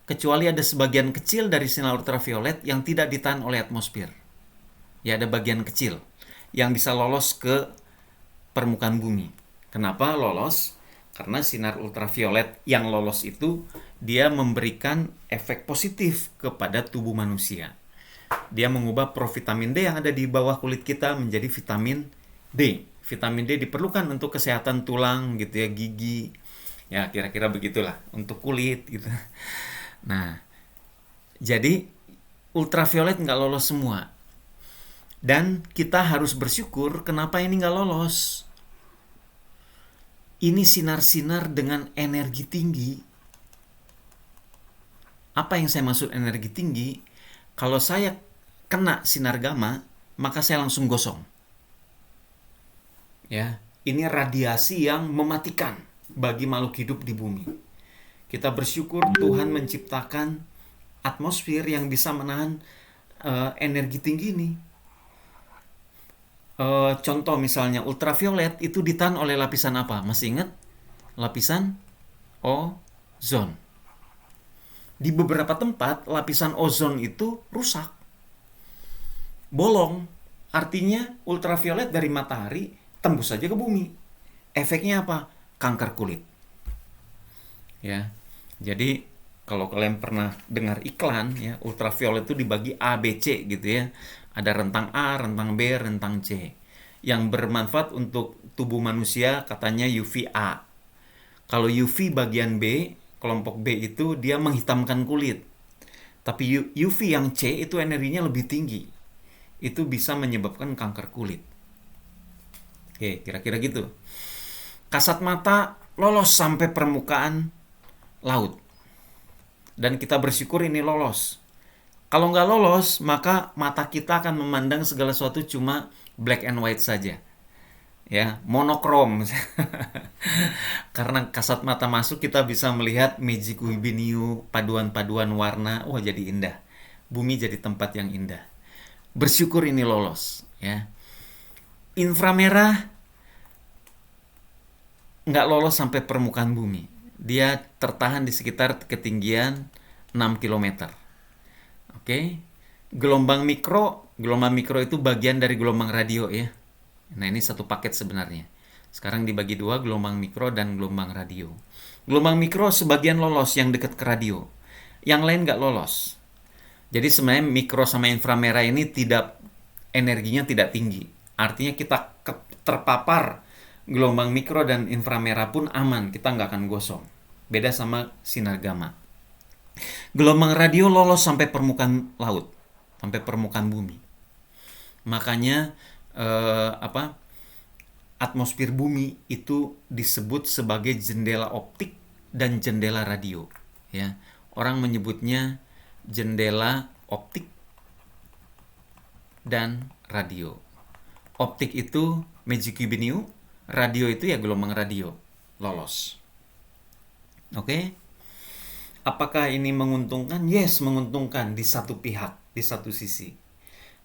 Kecuali ada sebagian kecil dari sinar ultraviolet yang tidak ditahan oleh atmosfer. Ya, ada bagian kecil yang bisa lolos ke permukaan bumi. Kenapa lolos? Karena sinar ultraviolet yang lolos itu dia memberikan efek positif kepada tubuh manusia. Dia mengubah provitamin D yang ada di bawah kulit kita menjadi vitamin D. Vitamin D diperlukan untuk kesehatan tulang gitu ya, gigi. Ya, kira-kira begitulah, untuk kulit gitu. Nah, jadi ultraviolet nggak lolos semua. Dan kita harus bersyukur kenapa ini nggak lolos. Ini sinar-sinar dengan energi tinggi. Apa yang saya maksud energi tinggi? Kalau saya kena sinar gamma, maka saya langsung gosong. Ya, ini radiasi yang mematikan bagi makhluk hidup di bumi. Kita bersyukur Tuhan menciptakan atmosfer yang bisa menahan energi tinggi ini. Contoh misalnya ultraviolet itu ditahan oleh lapisan apa? Masih ingat? Lapisan ozon. Di beberapa tempat lapisan ozon itu rusak, bolong. Artinya ultraviolet dari matahari tembus saja ke bumi. Efeknya apa? Kanker kulit. Ya. Jadi kalau kalian pernah dengar iklan ya, ultraviolet itu dibagi A, B, C gitu ya. Ada rentang A, rentang B, rentang C. Yang bermanfaat untuk tubuh manusia katanya UVA. Kalau UV bagian B, kelompok B itu dia menghitamkan kulit. Tapi UV yang C itu energinya lebih tinggi. Itu bisa menyebabkan kanker kulit. Oke, kira-kira gitu. Kasat mata lolos sampai permukaan laut. Dan kita bersyukur ini lolos. Kalau nggak lolos, maka mata kita akan memandang segala sesuatu cuma black and white saja. Ya, monokrom. Karena kasat mata masuk, kita bisa melihat magic wibiniu, paduan-paduan warna. Wah, jadi indah. Bumi jadi tempat yang indah. Bersyukur ini lolos. Ya. Inframerah nggak lolos sampai permukaan bumi. Dia tertahan di sekitar ketinggian 6 km. Oke. Gelombang mikro itu bagian dari gelombang radio ya. Nah, ini satu paket sebenarnya. Sekarang dibagi dua, gelombang mikro dan gelombang radio. Gelombang mikro sebagian lolos yang dekat ke radio. Yang lain nggak lolos. Jadi sebenarnya mikro sama inframerah ini energinya tidak tinggi. Artinya kita terpapar gelombang mikro dan inframerah pun aman. Kita nggak akan gosong. Beda sama sinar gamma. Gelombang radio lolos sampai permukaan laut. Sampai permukaan bumi. Makanya atmosfer bumi itu disebut sebagai jendela optik dan jendela radio ya. Orang menyebutnya jendela optik dan radio. Optik itu magic wibiniu, radio itu ya gelombang radio lolos. Oke. Apakah ini menguntungkan? Yes, menguntungkan di satu pihak, di satu sisi.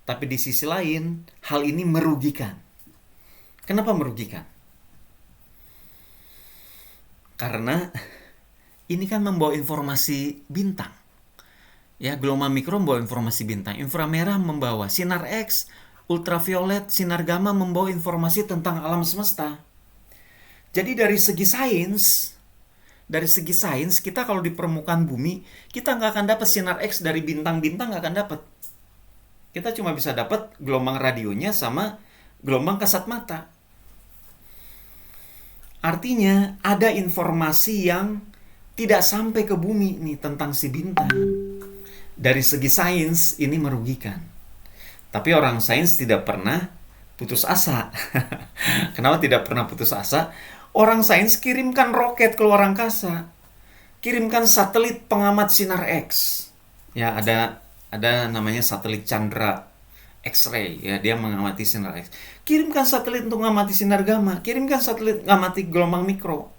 Tapi di sisi lain, hal ini merugikan. Kenapa merugikan? Karena ini kan membawa informasi bintang. Ya, gelombang mikro membawa informasi bintang. Inframerah membawa sinar X, ultraviolet, sinar gamma membawa informasi tentang alam semesta. Jadi dari segi sains, kita kalau di permukaan bumi, kita nggak akan dapat sinar X dari bintang-bintang, nggak akan dapat. Kita cuma bisa dapat gelombang radionya sama gelombang kasat mata. Artinya ada informasi yang tidak sampai ke bumi nih tentang si bintang. Dari segi sains ini merugikan. Tapi orang sains tidak pernah putus asa. Kenapa tidak pernah putus asa? Orang sains kirimkan roket ke luar angkasa. Kirimkan satelit pengamat sinar X. Ya, ada namanya satelit Chandra X-ray ya, dia mengamati sinar X. Kirimkan satelit untuk mengamati sinar gamma, kirimkan satelit mengamati gelombang mikro.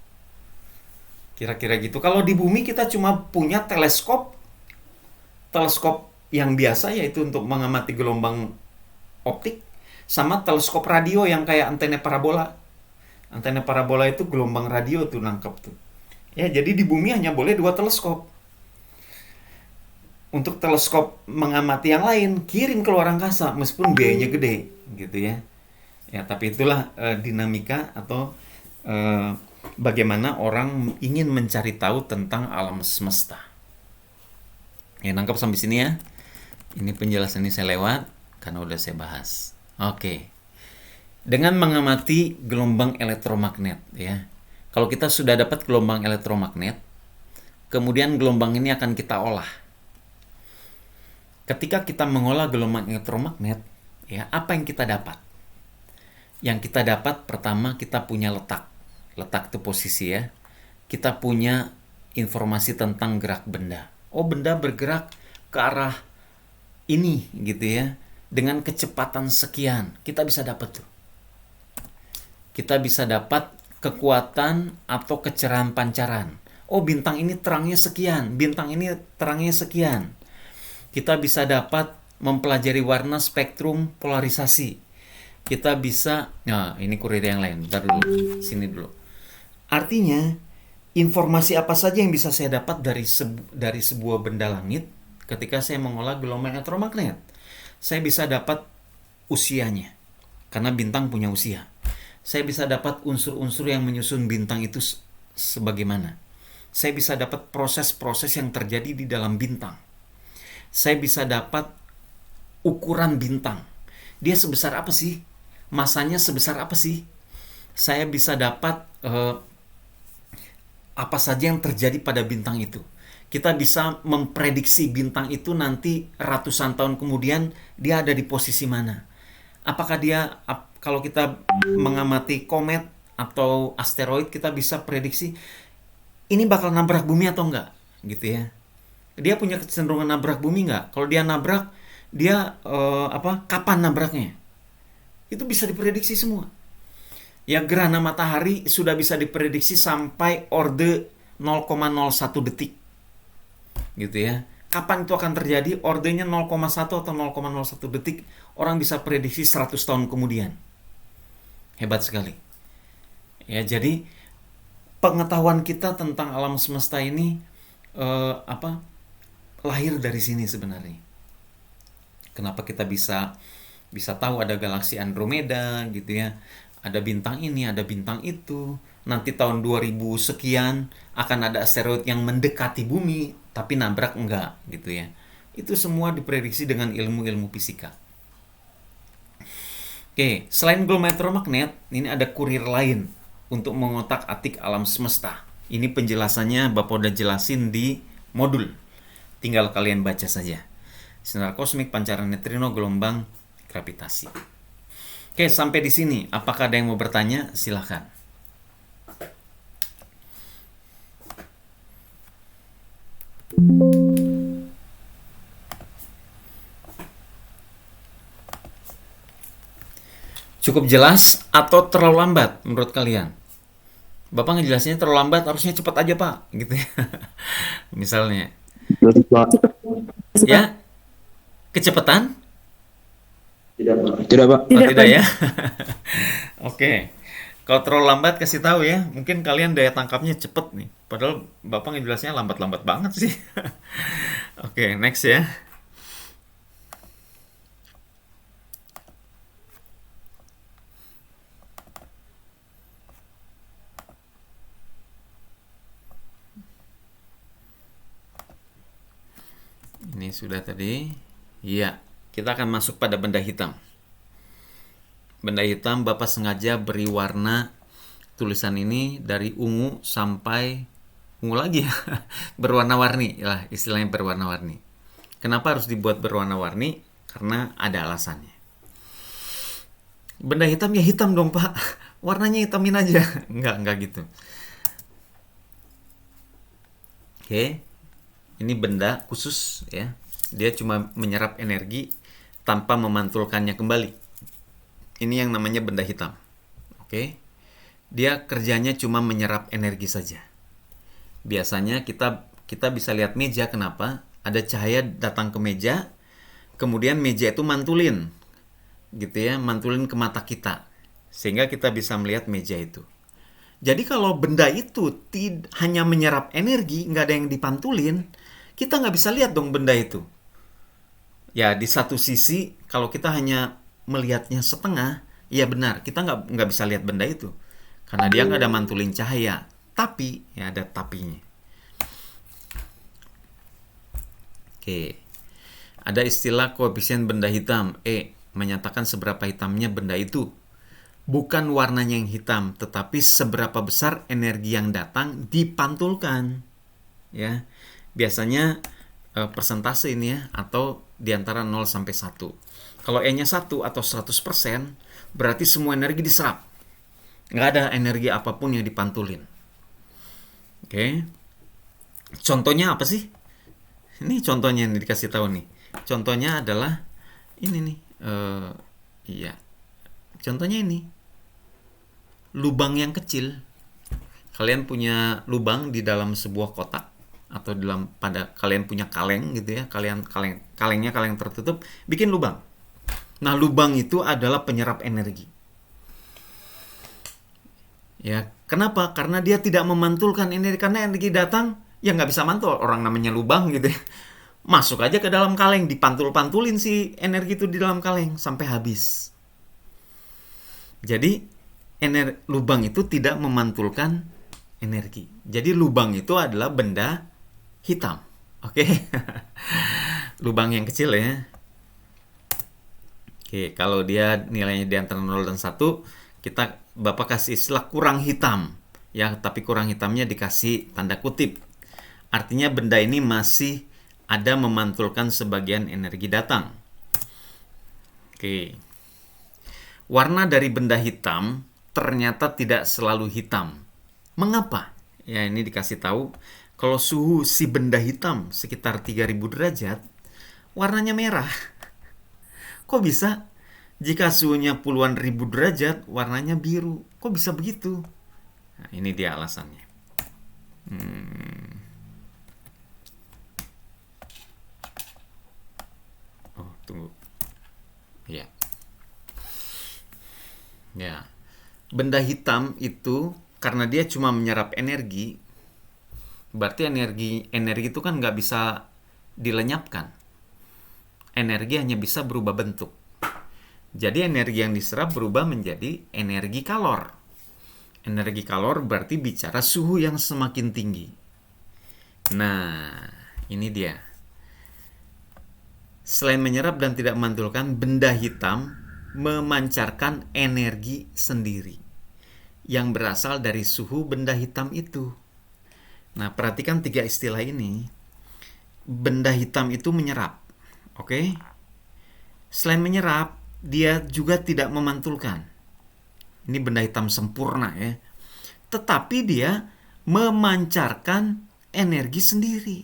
Kira-kira gitu. Kalau di bumi kita cuma punya teleskop yang biasa yaitu untuk mengamati gelombang optik, sama teleskop radio yang kayak antena parabola. Antena parabola itu gelombang radio tuh nangkep tuh. Ya, jadi di bumi hanya boleh 2 teleskop. Untuk teleskop mengamati yang lain, kirim ke luar angkasa meskipun biayanya gede gitu ya. Ya, tapi itulah dinamika atau bagaimana orang ingin mencari tahu tentang alam semesta. Ya, nangkap sampai sini ya. Ini penjelasan ini saya lewat karena udah saya bahas. Oke. dengan mengamati gelombang elektromagnet ya. Kalau kita sudah dapat gelombang elektromagnet, kemudian gelombang ini akan kita olah. Ketika kita mengolah gelombang elektromagnet, ya, apa yang kita dapat? Yang kita dapat pertama kita punya letak. Letak itu posisi ya. Kita punya informasi tentang gerak benda. Oh, benda bergerak ke arah ini gitu ya. Dengan kecepatan sekian, kita bisa dapat tuh. Kita bisa dapat kekuatan atau kecerahan pancaran. Oh, bintang ini terangnya sekian, bintang ini terangnya sekian. Kita bisa dapat mempelajari warna, spektrum, polarisasi. Kita bisa, nah ini kurir yang lain, bentar dulu, sini dulu. Artinya, informasi apa saja yang bisa saya dapat dari sebuah benda langit ketika saya mengolah gelombang elektromagnet. Saya bisa dapat usianya, karena bintang punya usia. Saya bisa dapat unsur-unsur yang menyusun bintang itu sebagaimana. Saya bisa dapat proses-proses yang terjadi di dalam bintang. Saya bisa dapat ukuran bintang. Dia sebesar apa sih? Masanya sebesar apa sih? Saya bisa dapat apa saja yang terjadi pada bintang itu. Kita bisa memprediksi bintang itu nanti ratusan tahun kemudian dia ada di posisi mana. Apakah dia, kalau kita mengamati komet atau asteroid, kita bisa prediksi ini bakal nabrak bumi atau enggak, gitu ya. Dia punya kecenderungan nabrak bumi enggak? Kalau dia nabrak, dia kapan nabraknya? Itu bisa diprediksi semua. Ya, gerhana matahari sudah bisa diprediksi sampai orde 0,01 detik. Gitu ya. Kapan itu akan terjadi? Ordenya 0,1 atau 0,01 detik. Orang bisa prediksi 100 tahun kemudian. Hebat sekali. Ya, jadi pengetahuan kita tentang alam semesta ini lahir dari sini sebenarnya. Kenapa kita bisa tahu ada galaksi Andromeda gitu ya. Ada bintang ini, ada bintang itu. Nanti tahun 2000 sekian akan ada asteroid yang mendekati bumi tapi nabrak enggak gitu ya. Itu semua diprediksi dengan ilmu-ilmu fisika. Oke, selain gelombang elektromagnet, ini ada kurir lain untuk mengotak-atik alam semesta. Ini penjelasannya Bapak udah jelasin di modul. Tinggal kalian baca saja. Sinar kosmik, pancaran neutrino, gelombang gravitasi. Oke, sampai di sini. Apakah ada yang mau bertanya? Silahkan. Cukup jelas atau terlalu lambat menurut kalian? Bapak ngejelasinnya terlalu lambat, harusnya cepat aja Pak, gitu ya. Misalnya. Ya, kecepatan? Tidak, Pak. Oh, tidak ya. Oke. Kalau terlalu lambat kasih tahu ya. Mungkin kalian daya tangkapnya cepet nih. Padahal Bapak ngejelasinnya lambat-lambat banget sih. Oke, next ya. Ini sudah tadi. Iya, kita akan masuk pada benda hitam. Benda hitam Bapak sengaja beri warna tulisan ini dari ungu sampai ungu lagi ya. Berwarna-warni lah, istilahnya berwarna-warni. Kenapa harus dibuat berwarna-warni? Karena ada alasannya. Benda hitam ya hitam dong Pak. Warnanya hitamin aja. Enggak gitu. Oke. Ini benda khusus ya. Dia cuma menyerap energi tanpa memantulkannya kembali. Ini yang namanya benda hitam. Oke. Dia kerjanya cuma menyerap energi saja. Biasanya kita bisa lihat meja, kenapa? Ada cahaya datang ke meja, kemudian meja itu mantulin. Gitu ya, mantulin ke mata kita. Sehingga kita bisa melihat meja itu. Jadi kalau benda itu hanya menyerap energi, nggak ada yang dipantulin, kita nggak bisa lihat dong benda itu. Ya, di satu sisi, kalau kita hanya melihatnya setengah, ya benar, kita nggak bisa lihat benda itu. Karena dia nggak ada mantulin cahaya. Tapi, ya ada tapinya. Oke. Ada istilah koefisien benda hitam, E, menyatakan seberapa hitamnya benda itu. Bukan warnanya yang hitam, tetapi seberapa besar energi yang datang dipantulkan. Ya. Biasanya persentase ini ya, atau di antara 0 sampai 1. Kalau E-nya 1 atau 100%, berarti semua energi diserap. Nggak ada energi apapun yang dipantulin. Oke. Contohnya apa sih? Ini contohnya yang dikasih tahu nih. Contohnya adalah ini nih. Iya. Contohnya ini. Lubang yang kecil. Kalian punya lubang di dalam sebuah kotak atau kalian punya kaleng gitu ya. Kalengnya kaleng tertutup, bikin lubang. Nah, lubang itu adalah penyerap energi. Ya, kenapa? Karena dia tidak memantulkan energi. Karena energi datang, ya nggak bisa mantul. Orang namanya lubang gitu ya. Masuk aja ke dalam kaleng, dipantul-pantulin si energi itu di dalam kaleng sampai habis. Jadi, lubang itu tidak memantulkan energi. Jadi, lubang itu adalah benda hitam. Oke? Lubang yang kecil ya. Oke, kalau dia nilainya di antara 0 dan 1, Bapak kasih istilah kurang hitam. Ya, tapi kurang hitamnya dikasih tanda kutip. Artinya benda ini masih ada memantulkan sebagian energi datang. Oke. Warna dari benda hitam ternyata tidak selalu hitam. Mengapa? Ya, ini dikasih tahu. Kalau suhu si benda hitam sekitar 3000 derajat, warnanya merah. Kok bisa? Jika suhunya puluhan ribu derajat, warnanya biru. Kok bisa begitu? Nah, ini dia alasannya. Oh, tunggu. Ya. Ya. Benda hitam itu, karena dia cuma menyerap energi, berarti energi itu kan nggak bisa dilenyapkan. Energi hanya bisa berubah bentuk. Jadi energi yang diserap berubah menjadi energi kalor. Energi kalor berarti bicara suhu yang semakin tinggi. Nah, ini dia. Selain menyerap dan tidak memantulkan, benda hitam memancarkan energi sendiri yang berasal dari suhu benda hitam itu. Nah, perhatikan 3 istilah ini. Benda hitam itu menyerap. Oke? Selain menyerap, dia juga tidak memantulkan. Ini benda hitam sempurna ya. Tetapi dia memancarkan energi sendiri.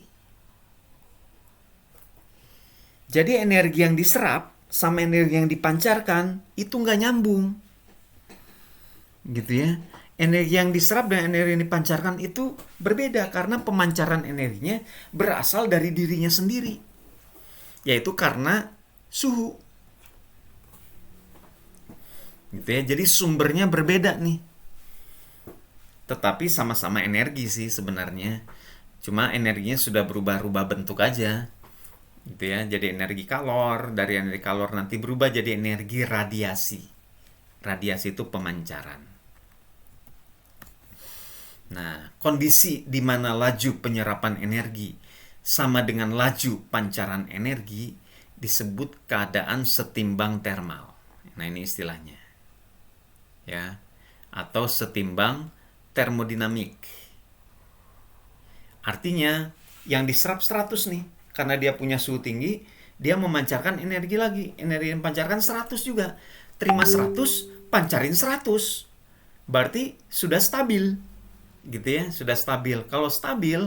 Jadi energi yang diserap sama energi yang dipancarkan itu nggak nyambung. Gitu ya. Energi yang diserap dan energi yang dipancarkan itu berbeda karena pemancaran energinya berasal dari dirinya sendiri. Yaitu karena suhu. Gitu ya. Jadi sumbernya berbeda nih. Tetapi sama-sama energi sih sebenarnya. Cuma energinya sudah berubah-ubah bentuk aja. Gitu ya. Jadi energi kalor, dari energi kalor nanti berubah jadi energi radiasi. Radiasi itu pemancaran. Nah, kondisi di mana laju penyerapan energi sama dengan laju pancaran energi disebut keadaan setimbang termal. Nah, ini istilahnya. Ya, atau setimbang termodinamik. Artinya yang diserap 100 nih, karena dia punya suhu tinggi, dia memancarkan energi lagi. Energi yang dipancarkan 100 juga. Terima 100, pancarin 100. Berarti sudah stabil. Gitu ya, sudah stabil. Kalau stabil,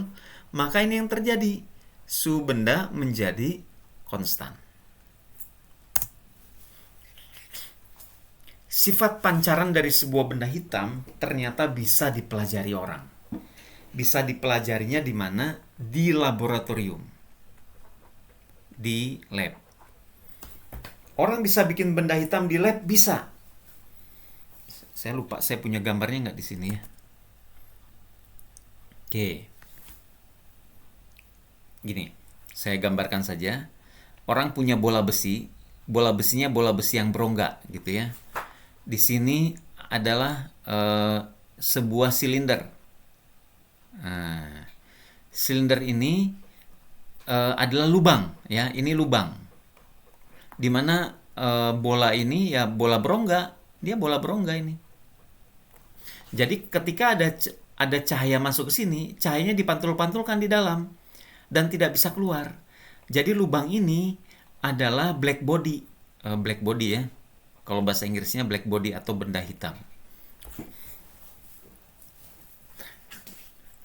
maka ini yang terjadi. Suhu benda menjadi konstan. Sifat pancaran dari sebuah benda hitam ternyata bisa dipelajari orang. Bisa dipelajarinya di mana? Di laboratorium. Di lab. Orang bisa bikin benda hitam di lab? Bisa. Saya lupa, saya punya gambarnya nggak di sini ya. Oke. Gini, saya gambarkan saja. Orang punya bola besi. Bola besinya bola besi yang berongga gitu ya. Di sini adalah sebuah silinder. Nah, silinder ini adalah lubang, ya. Ini lubang. Di mana bola ini ya bola berongga Dia bola berongga ini. Jadi ketika ada cahaya masuk ke sini, cahayanya dipantul-pantulkan di dalam dan tidak bisa keluar. Jadi lubang ini adalah black body. Black body ya. Kalau bahasa Inggrisnya black body atau benda hitam.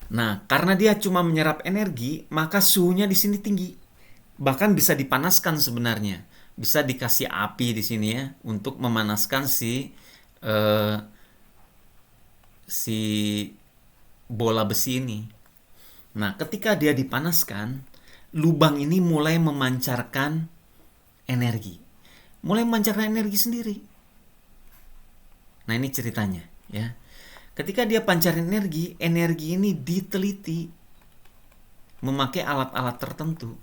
Nah, karena dia cuma menyerap energi, maka suhunya di sini tinggi. Bahkan bisa dipanaskan sebenarnya. Bisa dikasih api di sini ya untuk memanaskan si bola besi ini. Nah, ketika dia dipanaskan, lubang ini mulai memancarkan energi. Mulai memancarkan energi sendiri. Nah, ini ceritanya ya. Ketika dia pancarin energi ini diteliti memakai alat-alat tertentu.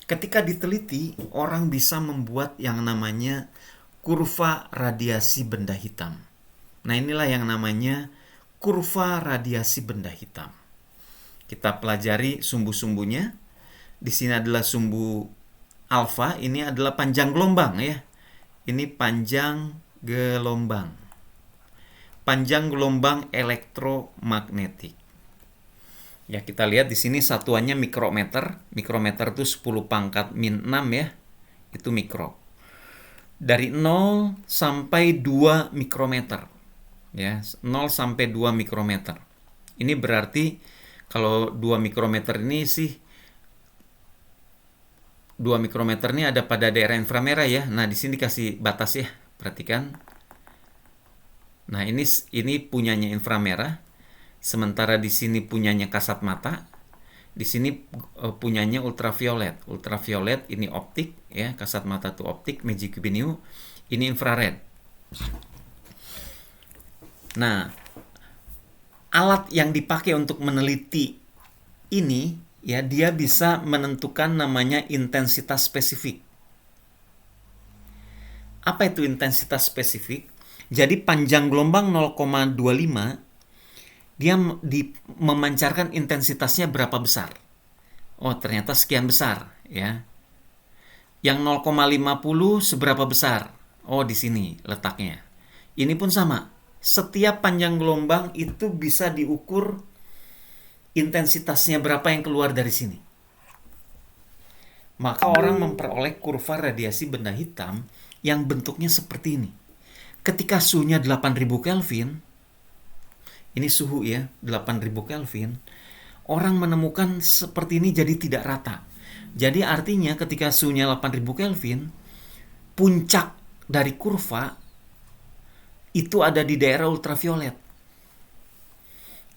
Ketika diteliti, orang bisa membuat yang namanya kurva radiasi benda hitam. Nah, inilah yang namanya kurva radiasi benda hitam. Kita pelajari sumbu-sumbunya. Di sini adalah sumbu alfa, ini adalah panjang gelombang ya. Ini panjang gelombang. Panjang gelombang elektromagnetik. Ya, kita lihat di sini satuannya mikrometer. Mikrometer itu 10 pangkat min 6 ya. Itu mikro. Dari 0 sampai 2 mikrometer. Ya, 0 sampai 2 mikrometer. Ini berarti kalau 2 mikrometer ini sih 2 mikrometer ini ada pada daerah inframerah ya. Nah, di sini dikasih batas ya. Perhatikan. Nah, ini punyanya inframerah, sementara di sini punyanya kasat mata, di sini punyanya ultraviolet. Ultraviolet ini optik ya, kasat mata itu optik, magic venue, ini infrared. Nah, alat yang dipakai untuk meneliti ini ya, dia bisa menentukan namanya intensitas spesifik. Apa itu intensitas spesifik? Jadi panjang gelombang 0,25 dia memancarkan intensitasnya berapa besar? Oh, ternyata sekian besar ya. Yang 0,50 seberapa besar? Oh, di sini letaknya. Ini pun sama. Setiap panjang gelombang itu bisa diukur intensitasnya berapa yang keluar dari sini. Maka orang memperoleh kurva radiasi benda hitam yang bentuknya seperti ini. Ketika suhunya 8000 Kelvin, ini suhu ya, 8000 Kelvin, orang menemukan seperti ini jadi tidak rata. Jadi artinya ketika suhunya 8000 Kelvin, puncak dari kurva itu ada di daerah ultraviolet.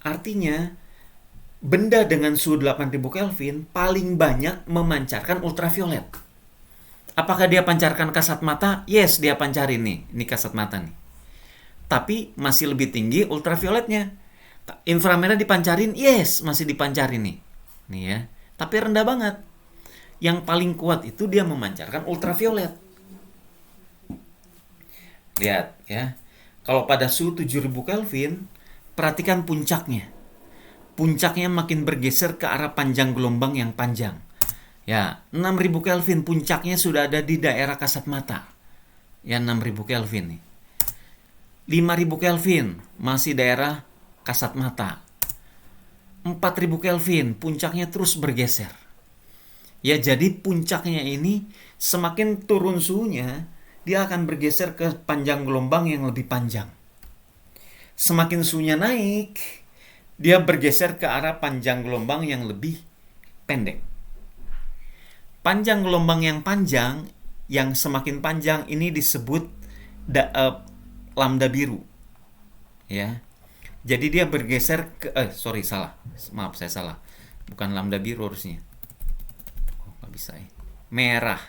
Artinya, benda dengan suhu 8000 Kelvin paling banyak memancarkan ultraviolet. Apakah dia pancarkan kasat mata? Yes, dia pancarin nih. Ini kasat mata nih. Tapi masih lebih tinggi ultravioletnya. Inframerah dipancarin? Yes, masih dipancarin nih. Nih ya. Tapi rendah banget. Yang paling kuat itu dia memancarkan ultraviolet. Lihat ya. Kalau pada suhu 7000 Kelvin, perhatikan puncaknya. Puncaknya makin bergeser ke arah panjang gelombang yang panjang. Ya, 6000 Kelvin puncaknya sudah ada di daerah kasat mata. Ya, 6000 Kelvin nih. 5000 Kelvin masih daerah kasat mata. 4000 Kelvin puncaknya terus bergeser. Ya, jadi puncaknya ini semakin turun suhunya, dia akan bergeser ke panjang gelombang yang lebih panjang. Semakin suhunya naik, dia bergeser ke arah panjang gelombang yang lebih pendek. Panjang gelombang yang panjang, yang semakin panjang ini disebut lambda biru. Ya. Jadi dia bergeser ke salah. Maaf, saya salah. Bukan lambda biru harusnya. Oh, nggak bisa ya. Merah.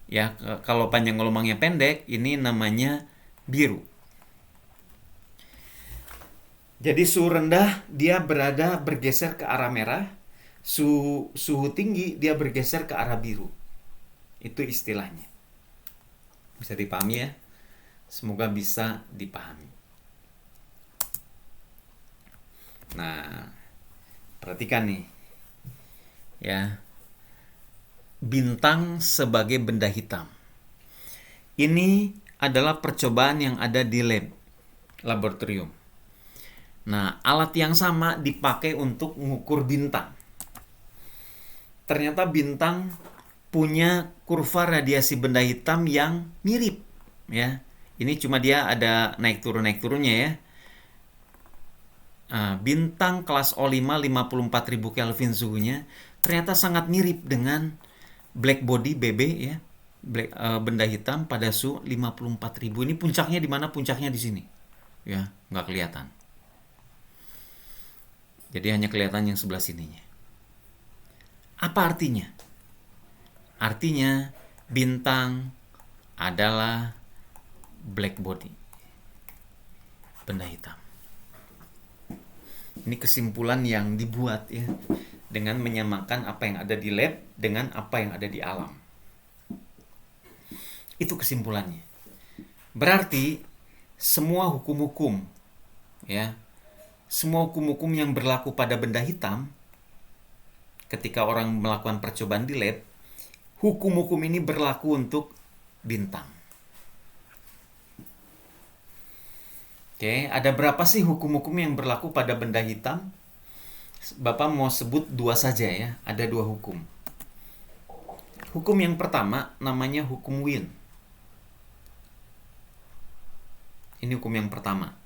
Ya, kalau panjang gelombangnya pendek, ini namanya biru. Jadi suhu rendah dia bergeser ke arah merah. Suhu tinggi dia bergeser ke arah biru. Itu istilahnya. Bisa dipahami ya? Semoga bisa dipahami. Nah, perhatikan nih. Ya. Bintang sebagai benda hitam. Ini adalah percobaan yang ada di laboratorium. Nah, alat yang sama dipakai untuk mengukur bintang. Ternyata bintang punya kurva radiasi benda hitam yang mirip, ya. Ini cuma dia ada naik turunnya ya. Bintang kelas O5 54.000 Kelvin suhunya ternyata sangat mirip dengan black body BB ya. Benda hitam pada suhu 54.000. Ini puncaknya di mana? Puncaknya di sini. Ya, nggak kelihatan. Jadi hanya kelihatan yang sebelah sininya. Apa artinya? Artinya bintang adalah black body, benda hitam. Ini kesimpulan yang dibuat ya, dengan menyamakan apa yang ada di lab dengan apa yang ada di alam. Itu kesimpulannya. Berarti semua hukum-hukum ya, semua hukum-hukum yang berlaku pada benda hitam ketika orang melakukan percobaan di lab, hukum-hukum ini berlaku untuk bintang. Oke, ada berapa sih hukum-hukum yang berlaku pada benda hitam? Bapak mau sebut 2 saja ya, ada 2 hukum. Hukum yang pertama namanya hukum Wien. Ini hukum yang pertama.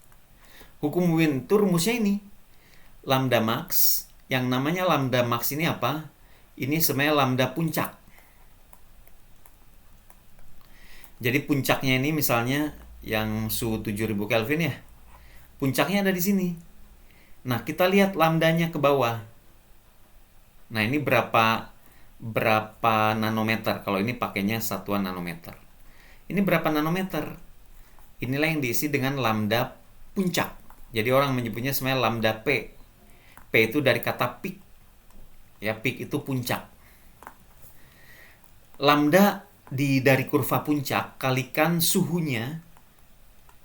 Hukum Wien itu rumusnya ini. Lambda max, yang namanya lambda max ini apa? Ini sebenarnya lambda puncak. Jadi puncaknya ini misalnya yang suhu 7000 Kelvin ya. Puncaknya ada di sini. Nah, kita lihat lambdanya ke bawah. Nah, ini berapa nanometer? Kalau ini pakainya satuan nanometer. Ini berapa nanometer? Inilah yang diisi dengan lambda puncak. Jadi orang menyebutnya sebenarnya lambda P. P itu dari kata peak. Ya, peak itu puncak. Lambda dari kurva puncak kalikan suhunya,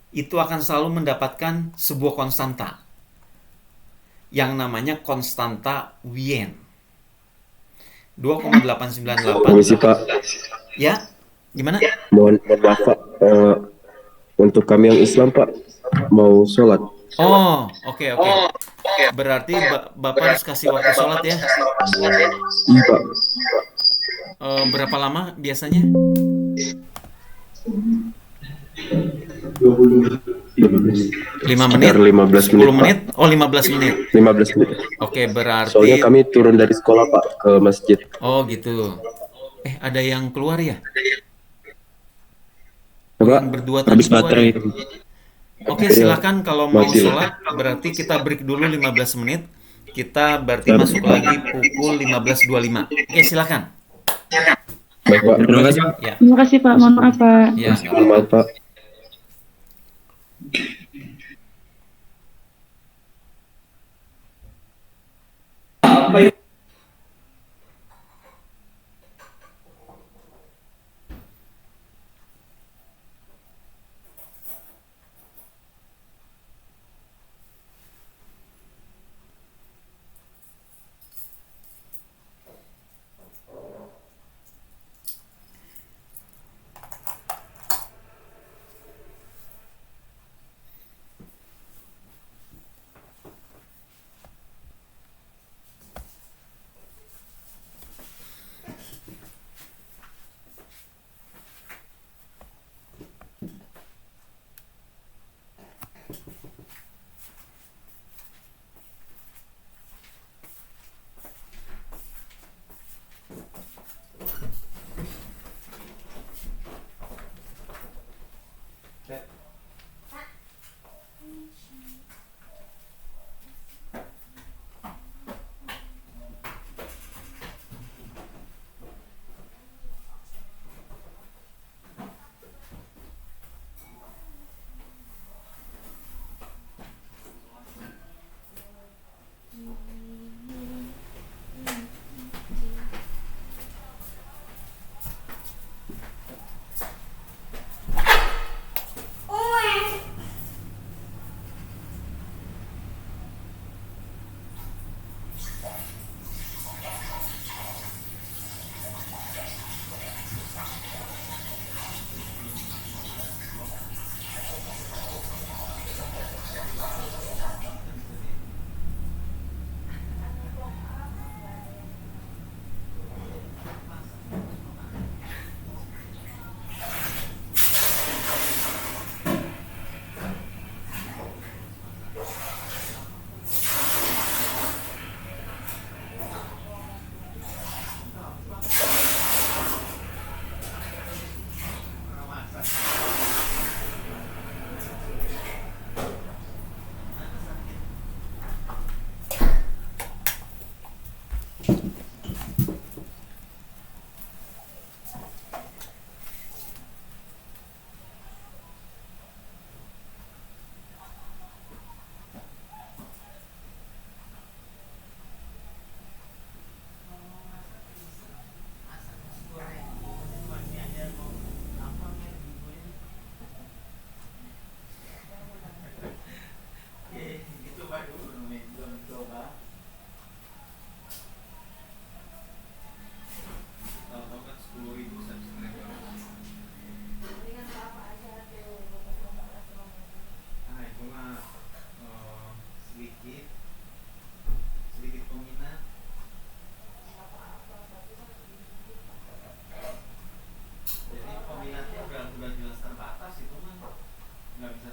itu akan selalu mendapatkan sebuah konstanta yang namanya konstanta Wien. 2,898. Permisi Pak, Ya, gimana? mohon maaf Pak, untuk kami yang Islam Pak, mau sholat. Oh, oke. Berarti Bapak harus kasih waktu sholat ya. Iya Pak, Berapa lama biasanya? 5 menit? sekitar 15 10 menit menit? Oh, 15 menit. Pak, 15 menit. Oke, berarti... Soalnya kami turun dari sekolah Pak ke masjid. Oh, gitu. Ada yang keluar ya? Pak, Yang berdua tadi Habis keluar baterai. ya? Oke, silakan kalau mau Mati. sholat, berarti kita break dulu 15 menit. Kita berarti masuk lagi pukul 15.25. Oke, silakan. Baik Pak, Terima kasih. Ya, Terima kasih Pak, mohon maaf Pak. ya. mohon maaf Pak.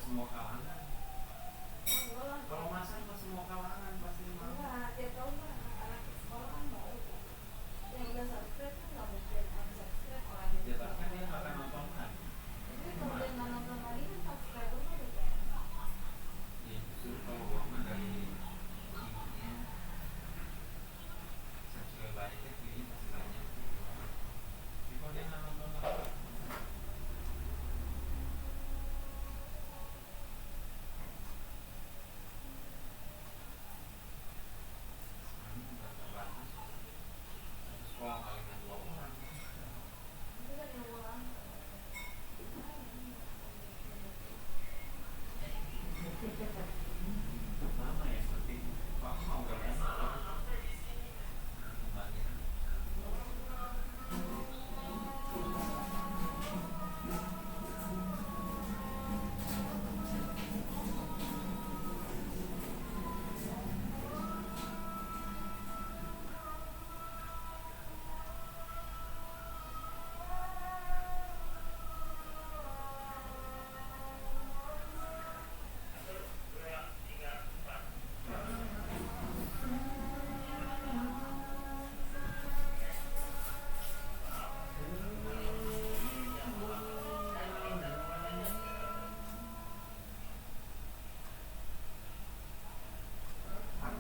semua kalangan. Kalau masak mah semua kalangan pasti mau. Ya tapi kan dia nggak akan nonton kan. Ya justru kalau uang mah dari ininya sesuai budgetnya pilih pasti banyak. Tapi kalau dia nggak nonton apa? Sekolah palingan 2 orang. Sama ya seperti Pak mau gak mau kembali.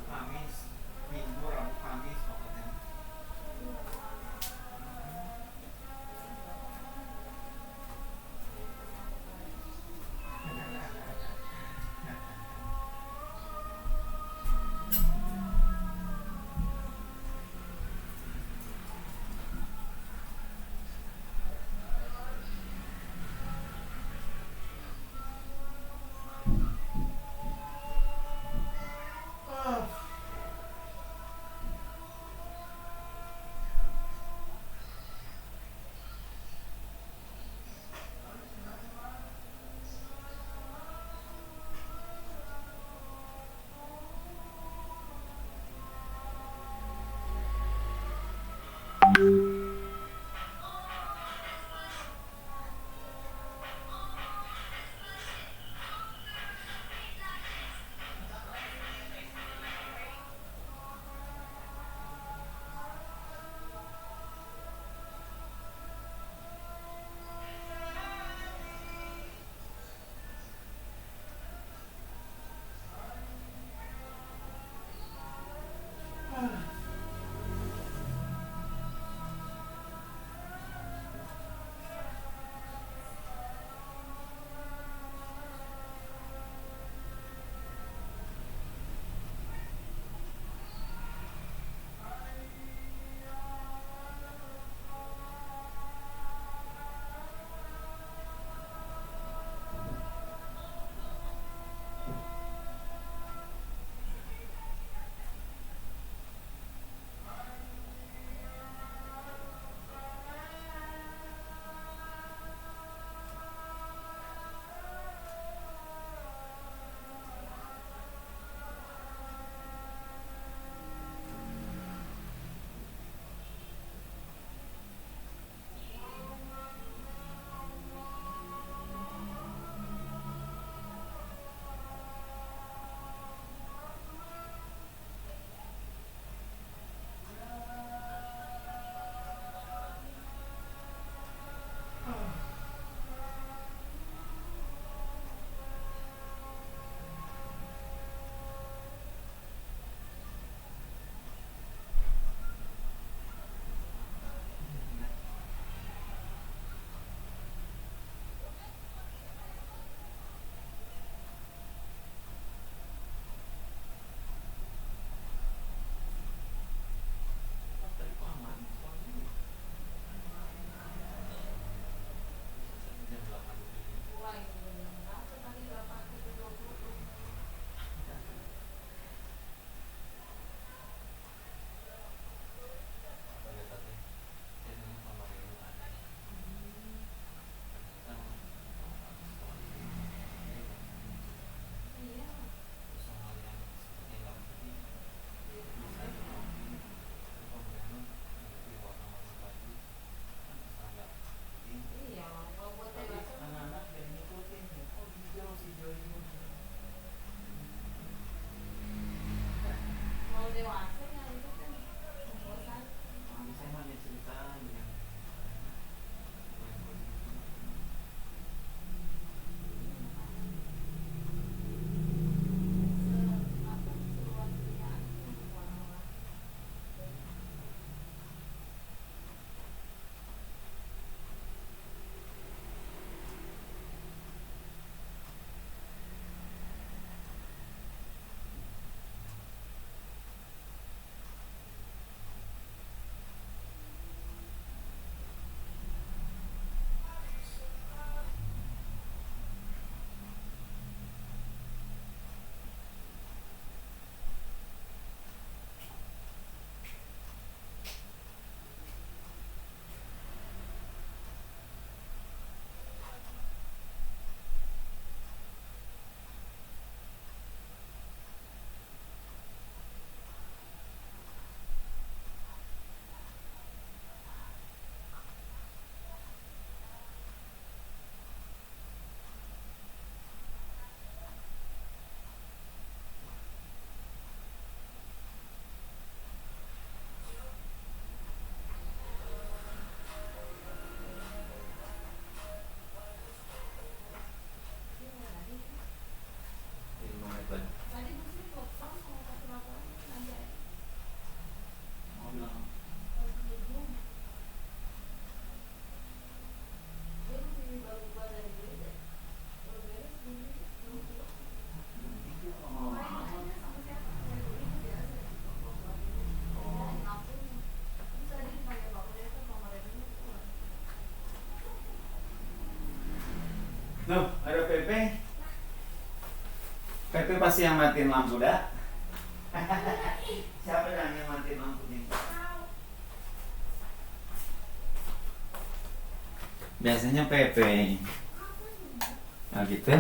Kamis, Minggu, Rabu, Kamis pokoknya. Nuh, ada Pepe. Pepe pasti yang matiin lampu dah. Siapa yang matiin lampu nih? Biasanya Pepe. Nah gitu.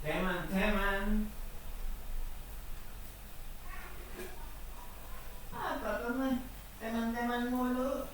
Teman-teman. Apa teman? Teman-teman mulu.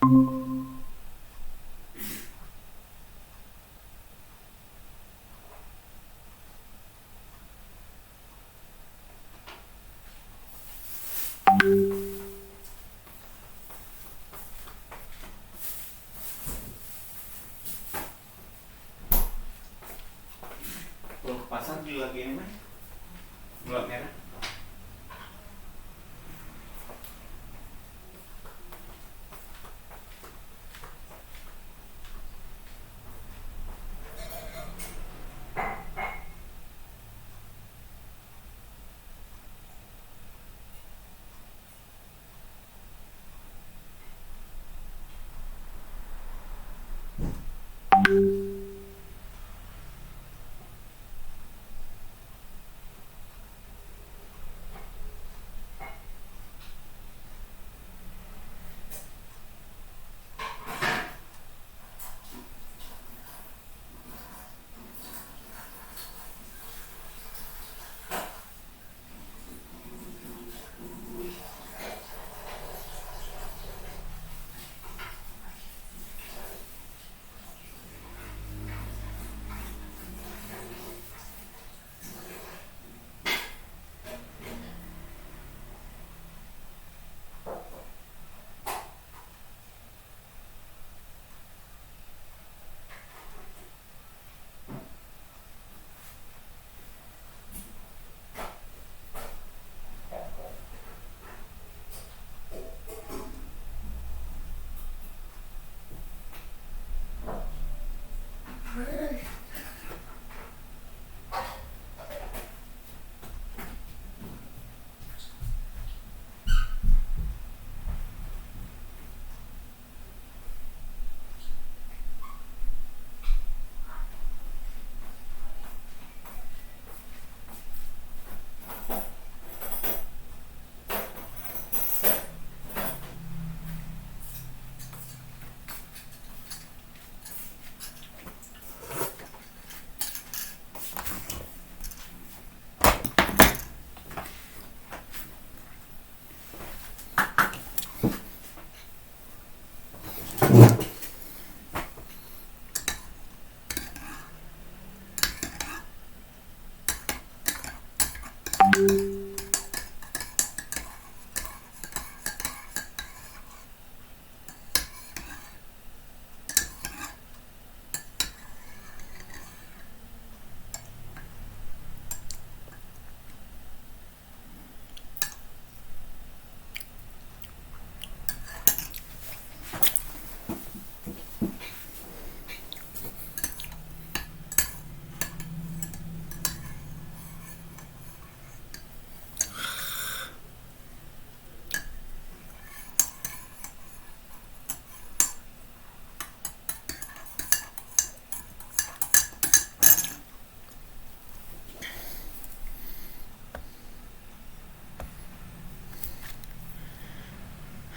Kalau ke pasar beli lagi ini mah gula merah.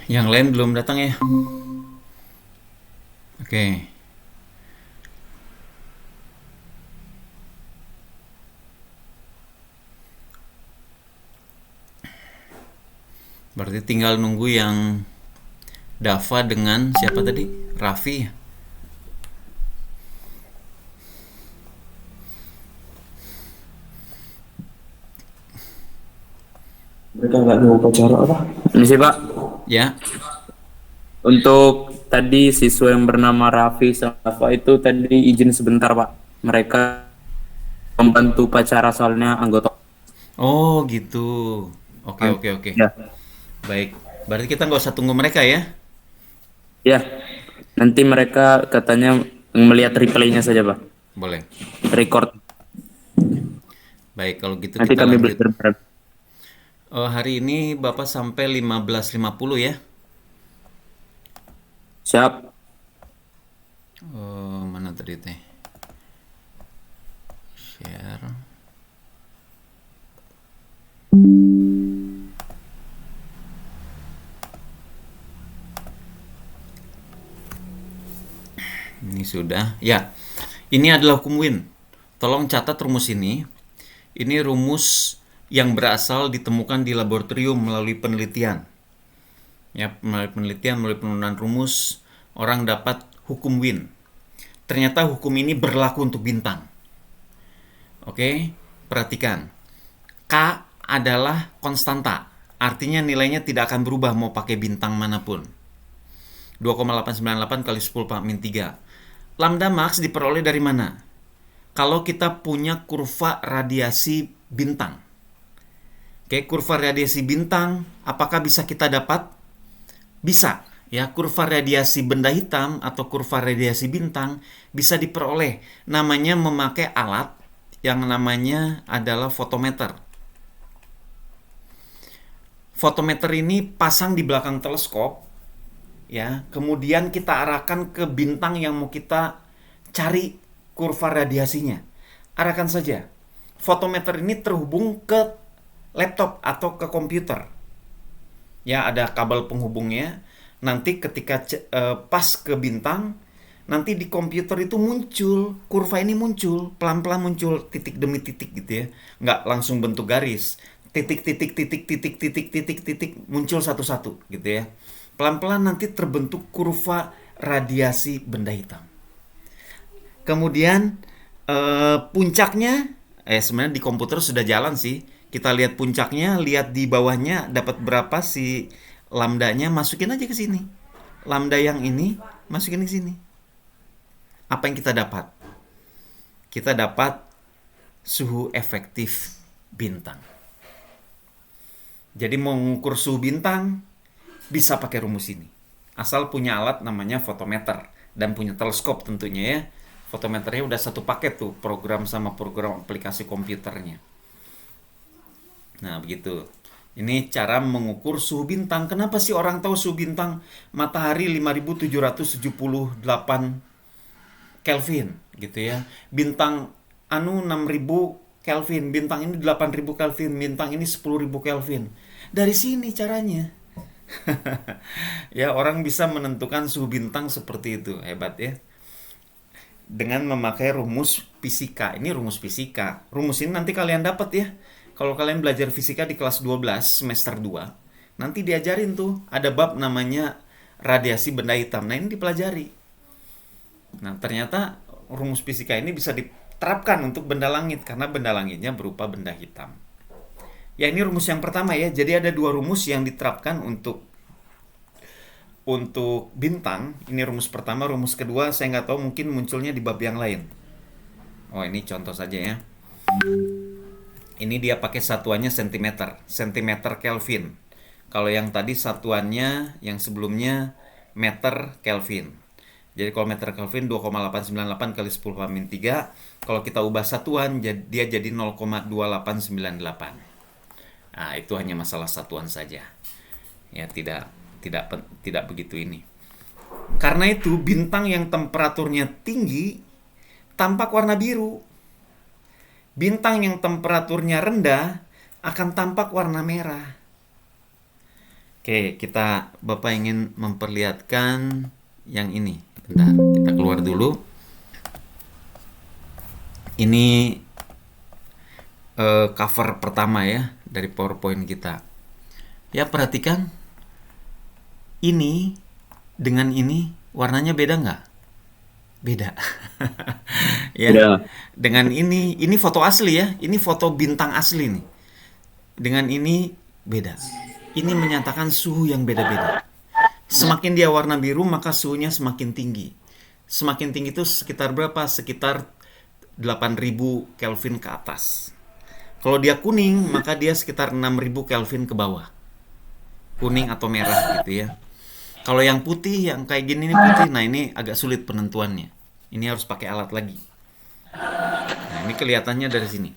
Yang lain belum datang ya? Oke. Berarti tinggal nunggu yang Dava dengan siapa tadi? Raffi. Mereka nggak ada upacara apa? Ini sih Pak, Ya. untuk tadi siswa yang bernama Raffi sama Dava itu tadi izin sebentar Pak. Mereka membantu upacara soalnya anggota. Oh gitu. Oke. Ya, Baik. Berarti kita nggak usah tunggu mereka ya? ya. Nanti mereka katanya melihat replaynya saja Pak. Boleh. Record. Baik, kalau gitu Nanti kita kami lanjut. belajar bareng. Hari ini Bapak sampai 15.50 ya? Siap. Mana tadi teh? Share. Ini sudah. Ya. Ini adalah hukum Wien. Tolong catat rumus ini. Ini rumus yang berasal ditemukan di laboratorium melalui penelitian. Ya, melalui penelitian, melalui penurunan rumus, orang dapat hukum Wien. Ternyata hukum ini berlaku untuk bintang. Oke, perhatikan. K adalah konstanta. Artinya nilainya tidak akan berubah mau pakai bintang manapun. 2,898 kali 10 pangkat min 3. Lambda max diperoleh dari mana? Kalau kita punya kurva radiasi bintang. Oke, kurva radiasi bintang, apakah bisa kita dapat? Bisa, ya. Kurva radiasi benda hitam atau kurva radiasi bintang bisa diperoleh. Namanya memakai alat yang namanya adalah fotometer. Fotometer ini pasang di belakang teleskop, ya. Kemudian kita arahkan ke bintang yang mau kita cari kurva radiasinya. Arahkan saja. Fotometer ini terhubung ke laptop atau ke komputer. Ya, ada kabel penghubungnya. Nanti ketika pas ke bintang, nanti di komputer itu muncul, kurva ini muncul, pelan-pelan muncul titik demi titik gitu ya. Nggak langsung bentuk garis. Titik, titik, titik, titik, titik, titik, titik, muncul satu-satu gitu ya. Pelan-pelan nanti terbentuk kurva radiasi benda hitam. Kemudian puncaknya, sebenarnya di komputer sudah jalan sih. Kita lihat puncaknya, lihat di bawahnya dapat berapa si lambdanya, masukin aja ke sini. Lambda yang ini masukin ke sini. Apa yang kita dapat? Kita dapat suhu efektif bintang. Jadi mau mengukur suhu bintang bisa pakai rumus ini. Asal punya alat namanya fotometer dan punya teleskop tentunya ya. Fotometernya udah satu paket tuh, program sama program aplikasi komputernya. Nah, begitu. Ini cara mengukur suhu bintang. Kenapa sih orang tahu suhu bintang matahari 5778 Kelvin gitu ya. Bintang 6000 Kelvin, bintang ini 8000 Kelvin, bintang ini 10.000 Kelvin. Dari sini caranya. Ya, orang bisa menentukan suhu bintang seperti itu. Hebat ya. Dengan memakai rumus fisika. Ini rumus fisika. Rumus ini nanti kalian dapat ya. Kalau kalian belajar fisika di kelas 12 semester 2, nanti diajarin tuh ada bab namanya radiasi benda hitam. Nah, ini dipelajari. Nah, ternyata rumus fisika ini bisa diterapkan untuk benda langit karena benda langitnya berupa benda hitam. Ya, ini rumus yang pertama ya. Jadi ada dua rumus yang diterapkan untuk bintang. Ini rumus pertama, rumus kedua saya nggak tahu, mungkin munculnya di bab yang lain. Oh, ini contoh saja ya. Ini dia pakai satuannya sentimeter Kelvin. Kalau yang tadi satuannya yang sebelumnya meter Kelvin. Jadi kalau meter Kelvin 2,898 kali 10 pangkat min 3. Kalau kita ubah satuan dia jadi 0,2898. Nah, itu hanya masalah satuan saja. Ya, tidak begitu ini. Karena itu bintang yang temperaturnya tinggi tampak warna biru. Bintang yang temperaturnya rendah akan tampak warna merah. Oke, Bapak ingin memperlihatkan yang ini. Bentar, kita keluar dulu. Ini cover pertama ya dari PowerPoint kita. Ya, perhatikan. Ini dengan ini warnanya beda nggak? Beda. Ya. Beda. Dengan ini foto asli ya. Ini foto bintang asli nih. Dengan ini beda. Ini menyatakan suhu yang beda-beda. Semakin dia warna biru maka suhunya semakin tinggi. Semakin tinggi itu sekitar berapa? Sekitar 8000 Kelvin ke atas. Kalau dia kuning maka dia sekitar 6000 Kelvin ke bawah. Kuning atau merah gitu ya. Kalau yang putih, yang kayak gini nih putih, nah ini agak sulit penentuannya. Ini harus pakai alat lagi. Nah, ini kelihatannya dari sini.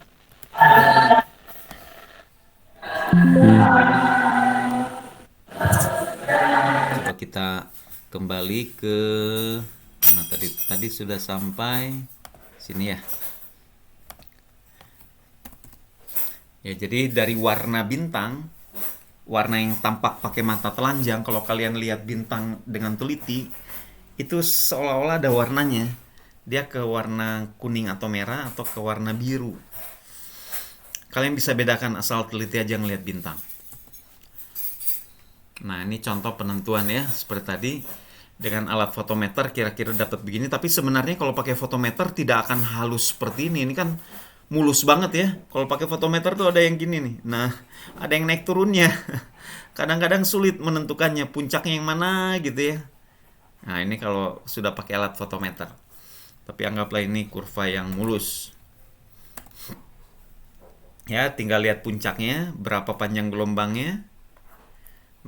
Coba kita kembali ke mana tadi sudah sampai sini ya. Ya, jadi dari warna bintang, warna yang tampak pakai mata telanjang, kalau kalian lihat bintang dengan teliti, itu seolah-olah ada warnanya. Dia ke warna kuning atau merah atau ke warna biru. Kalian bisa bedakan asal teliti aja ngelihat bintang. Nah, ini contoh penentuan ya, seperti tadi. Dengan alat fotometer kira-kira dapat begini, tapi sebenarnya kalau pakai fotometer tidak akan halus seperti ini. Ini kan mulus banget ya. Kalau pakai fotometer tuh ada yang gini nih. Nah, ada yang naik turunnya. Kadang-kadang sulit menentukannya puncaknya yang mana gitu ya. Nah, ini kalau sudah pakai alat fotometer. Tapi anggaplah ini kurva yang mulus. Ya, tinggal lihat puncaknya, berapa panjang gelombangnya.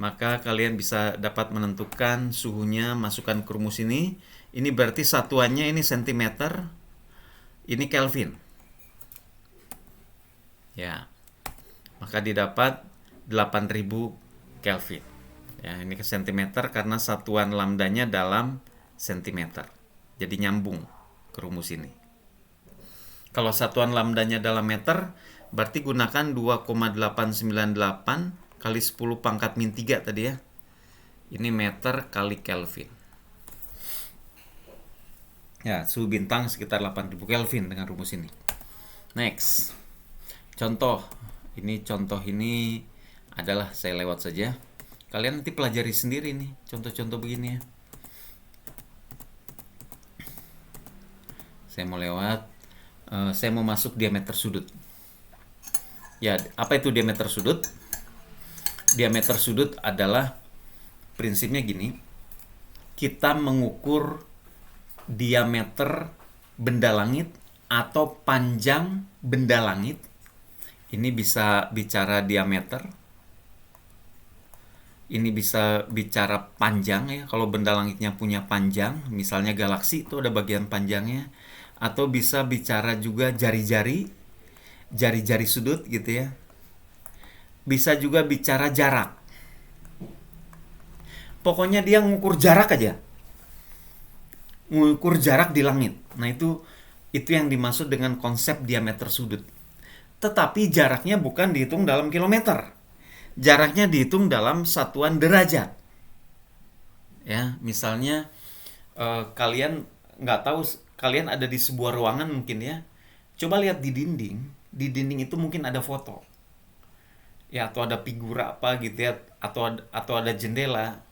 Maka kalian bisa dapat menentukan suhunya, masukkan ke rumus ini. Ini berarti satuannya ini sentimeter, ini Kelvin. Ya, maka didapat 8000 Kelvin. Ya, ini ke sentimeter karena satuan lambdanya dalam sentimeter. Jadi nyambung ke rumus ini. Kalau satuan lambdanya dalam meter, berarti gunakan 2,898 kali 10 pangkat min 3 tadi ya. Ini meter kali Kelvin. Ya, suhu bintang sekitar 8000 Kelvin dengan rumus ini. Next. Contoh. Contoh ini adalah saya lewat saja. Kalian nanti pelajari sendiri nih contoh-contoh begini ya. Saya mau lewat. Saya mau masuk diameter sudut. Ya, apa itu diameter sudut? Diameter sudut adalah prinsipnya gini. Kita mengukur diameter benda langit atau panjang benda langit. Ini bisa bicara diameter. Ini bisa bicara panjang ya. Kalau benda langitnya punya panjang, misalnya galaksi itu ada bagian panjangnya. Atau bisa bicara juga jari-jari sudut gitu ya. Bisa juga bicara jarak. Pokoknya dia ngukur jarak aja. Ngukur jarak di langit. Nah, itu yang dimaksud dengan konsep diameter sudut. Tetapi jaraknya bukan dihitung dalam kilometer. Jaraknya dihitung dalam satuan derajat. Ya, misalnya kalian nggak tahu, kalian ada di sebuah ruangan mungkin ya. Coba lihat di dinding. Di dinding itu mungkin ada foto. Ya, atau ada figura apa gitu ya, atau ada jendela.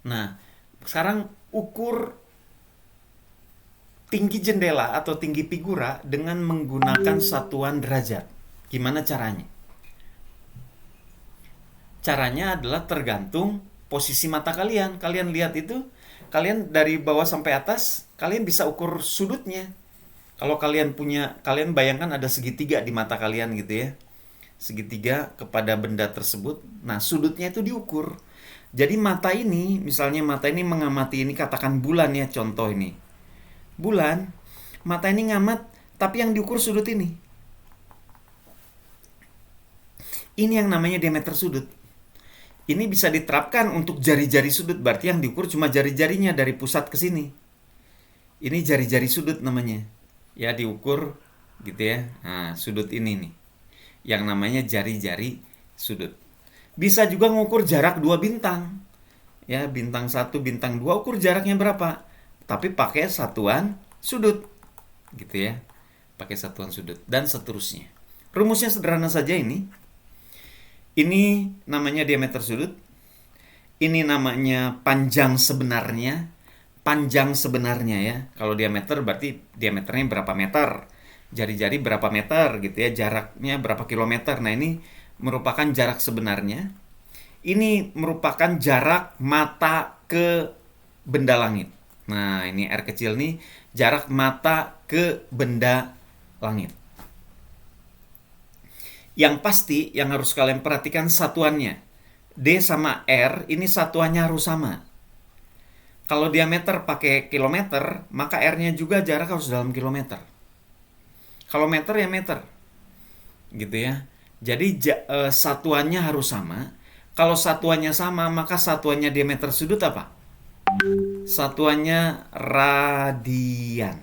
Nah, sekarang ukur tinggi jendela atau tinggi figura dengan menggunakan satuan derajat. Gimana caranya? Caranya adalah tergantung posisi mata kalian. Kalian lihat itu, kalian dari bawah sampai atas, kalian bisa ukur sudutnya. Kalau kalian bayangkan ada segitiga di mata kalian gitu ya. Segitiga kepada benda tersebut. Nah, sudutnya itu diukur. Jadi misalnya mata ini mengamati, ini katakan bulan ya, contoh ini. Bulan, mata ini ngamat, tapi yang diukur sudut ini. Ini yang namanya diameter sudut. Ini bisa diterapkan untuk jari-jari sudut, berarti yang diukur cuma jari-jarinya dari pusat ke sini. Ini jari-jari sudut namanya. Ya, diukur gitu ya. Nah, sudut ini nih. Yang namanya jari-jari sudut. Bisa juga ngukur jarak 2 bintang. Ya, bintang 1, bintang 2, ukur jaraknya berapa. Tapi pakai satuan sudut. Gitu ya. Pakai satuan sudut. Dan seterusnya. Rumusnya sederhana saja ini. Ini namanya diameter sudut. Ini namanya panjang sebenarnya. Panjang sebenarnya ya. Kalau diameter berarti diameternya berapa meter. Jari-jari berapa meter gitu ya, jaraknya berapa kilometer. Nah, ini merupakan jarak sebenarnya. Ini merupakan jarak mata ke benda langit. Nah, ini R kecil nih, jarak mata ke benda langit. Yang pasti yang harus kalian perhatikan satuannya. D sama R ini satuannya harus sama. Kalau diameter pakai kilometer, maka R-nya juga jarak harus dalam kilometer. Kalau meter ya meter. Gitu ya. Jadi satuannya harus sama. Kalau satuannya sama, maka satuannya diameter sudut apa? Satuannya radian.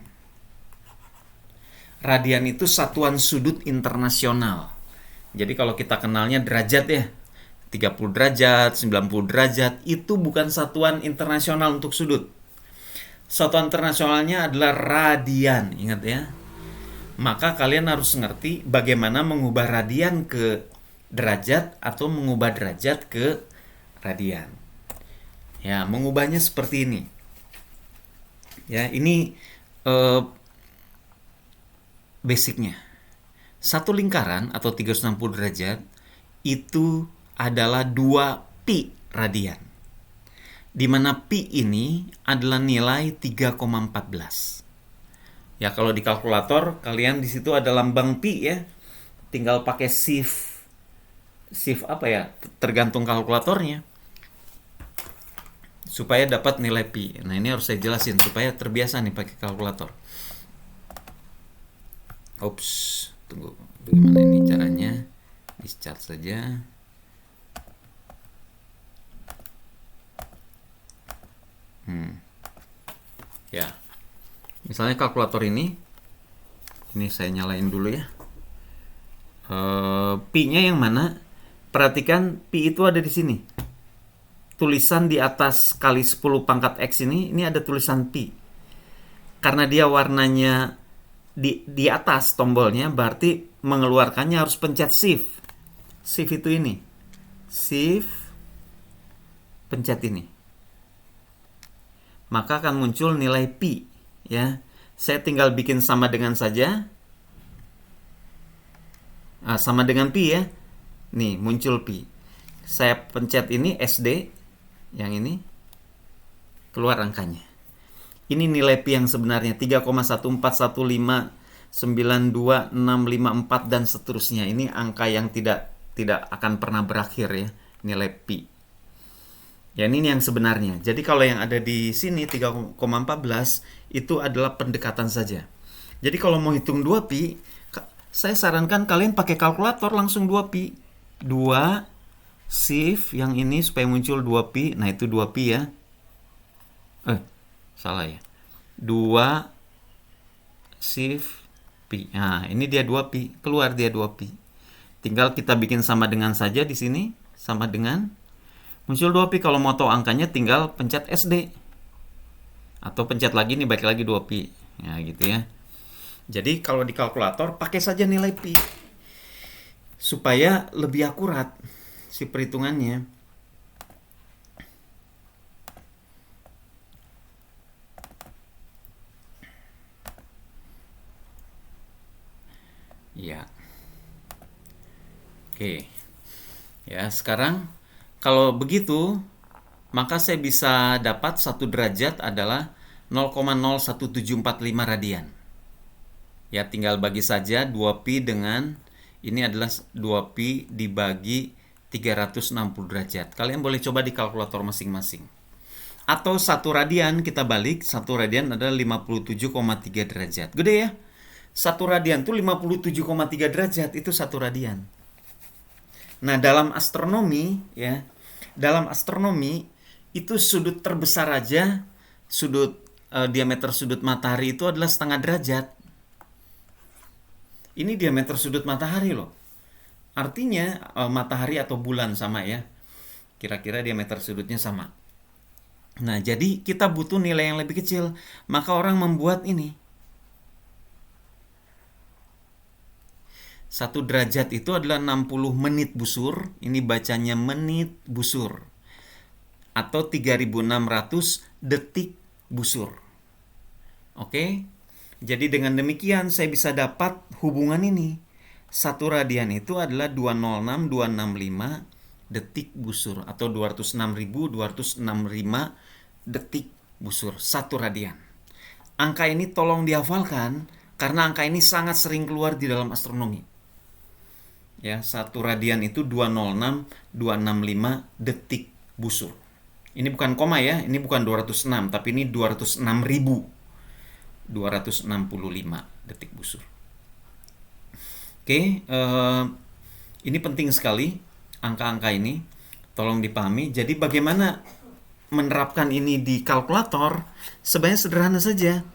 Radian itu satuan sudut internasional. Jadi kalau kita kenalnya derajat ya. 30 derajat, 90 derajat, itu bukan satuan internasional untuk sudut. Satuan internasionalnya adalah radian, ingat ya. Maka kalian harus ngerti bagaimana mengubah radian ke derajat atau mengubah derajat ke radian. Ya, mengubahnya seperti ini. Ya, ini basicnya. Satu lingkaran atau 360 derajat itu adalah 2 pi radian. Di mana pi ini adalah nilai 3,14. Ya, kalau di kalkulator kalian di situ ada lambang pi ya. Tinggal pakai shift apa ya? Tergantung kalkulatornya. Supaya dapat nilai pi. Nah, ini harus saya jelasin supaya terbiasa nih pakai kalkulator. Ups, tunggu. Bagaimana ini caranya? Di-start saja. Ya. Misalnya kalkulator ini saya nyalain dulu ya. Pi-nya yang mana? Perhatikan pi itu ada di sini. Tulisan di atas kali 10 pangkat X ini ada tulisan pi. Karena dia warnanya di atas tombolnya, berarti mengeluarkannya harus pencet shift. Shift itu ini. Shift, pencet ini. Maka akan muncul nilai pi. Ya, saya tinggal bikin sama dengan saja. Sama dengan pi ya. Nih, muncul pi. Saya pencet ini SD, yang ini, keluar angkanya. Ini nilai pi yang sebenarnya 3,141592654 dan seterusnya. Ini angka yang tidak akan pernah berakhir ya, nilai pi. Ya, ini yang sebenarnya. Jadi kalau yang ada di sini 3,14 itu adalah pendekatan saja. Jadi kalau mau hitung 2 pi, saya sarankan kalian pakai kalkulator langsung 2 pi. 2 shift yang ini supaya muncul 2 pi. Nah, itu 2 pi ya. Salah ya. 2 shift pi. Nah, ini dia 2 pi. Keluar dia 2 pi. Tinggal kita bikin sama dengan saja di sini. Sama dengan. Muncul 2 pi. Kalau mau tahu angkanya tinggal pencet SD. Atau pencet lagi nih, balik lagi 2 pi. Ya, gitu ya. Jadi kalau di kalkulator pakai saja nilai pi. Supaya lebih akurat si perhitungannya. Ya. Oke. Ya, sekarang kalau begitu, maka saya bisa dapat 1 derajat adalah 0,01745 radian. Ya, tinggal bagi saja 2 pi dengan ini adalah 2 pi dibagi 360 derajat. Kalian boleh coba di kalkulator masing-masing. Atau 1 radian kita balik, 1 radian adalah 57,3 derajat. Gede ya? 1 radian itu 57,3 derajat, itu 1 radian. Nah, dalam astronomi ya, itu sudut terbesar aja, diameter sudut matahari itu adalah setengah derajat. Ini diameter sudut matahari loh. Artinya matahari atau bulan sama ya. Kira-kira diameter sudutnya sama. Nah, jadi kita butuh nilai yang lebih kecil. Maka orang membuat ini. 1 derajat itu adalah 60 menit busur. Ini bacanya menit busur. Atau 3600 detik busur. Oke? Jadi dengan demikian saya bisa dapat hubungan ini. 1 radian itu adalah 206.265 detik busur. Atau 206.265 detik busur. 1 radian. Angka ini tolong dihafalkan. Karena angka ini sangat sering keluar di dalam astronomi. Ya, 1 radian itu 206.265 detik busur. Ini bukan koma ya. Ini bukan 206. Tapi ini 206.265 detik busur. Oke, ini penting sekali angka-angka ini, tolong dipahami. Jadi bagaimana menerapkan ini di kalkulator? Sebenarnya sederhana saja.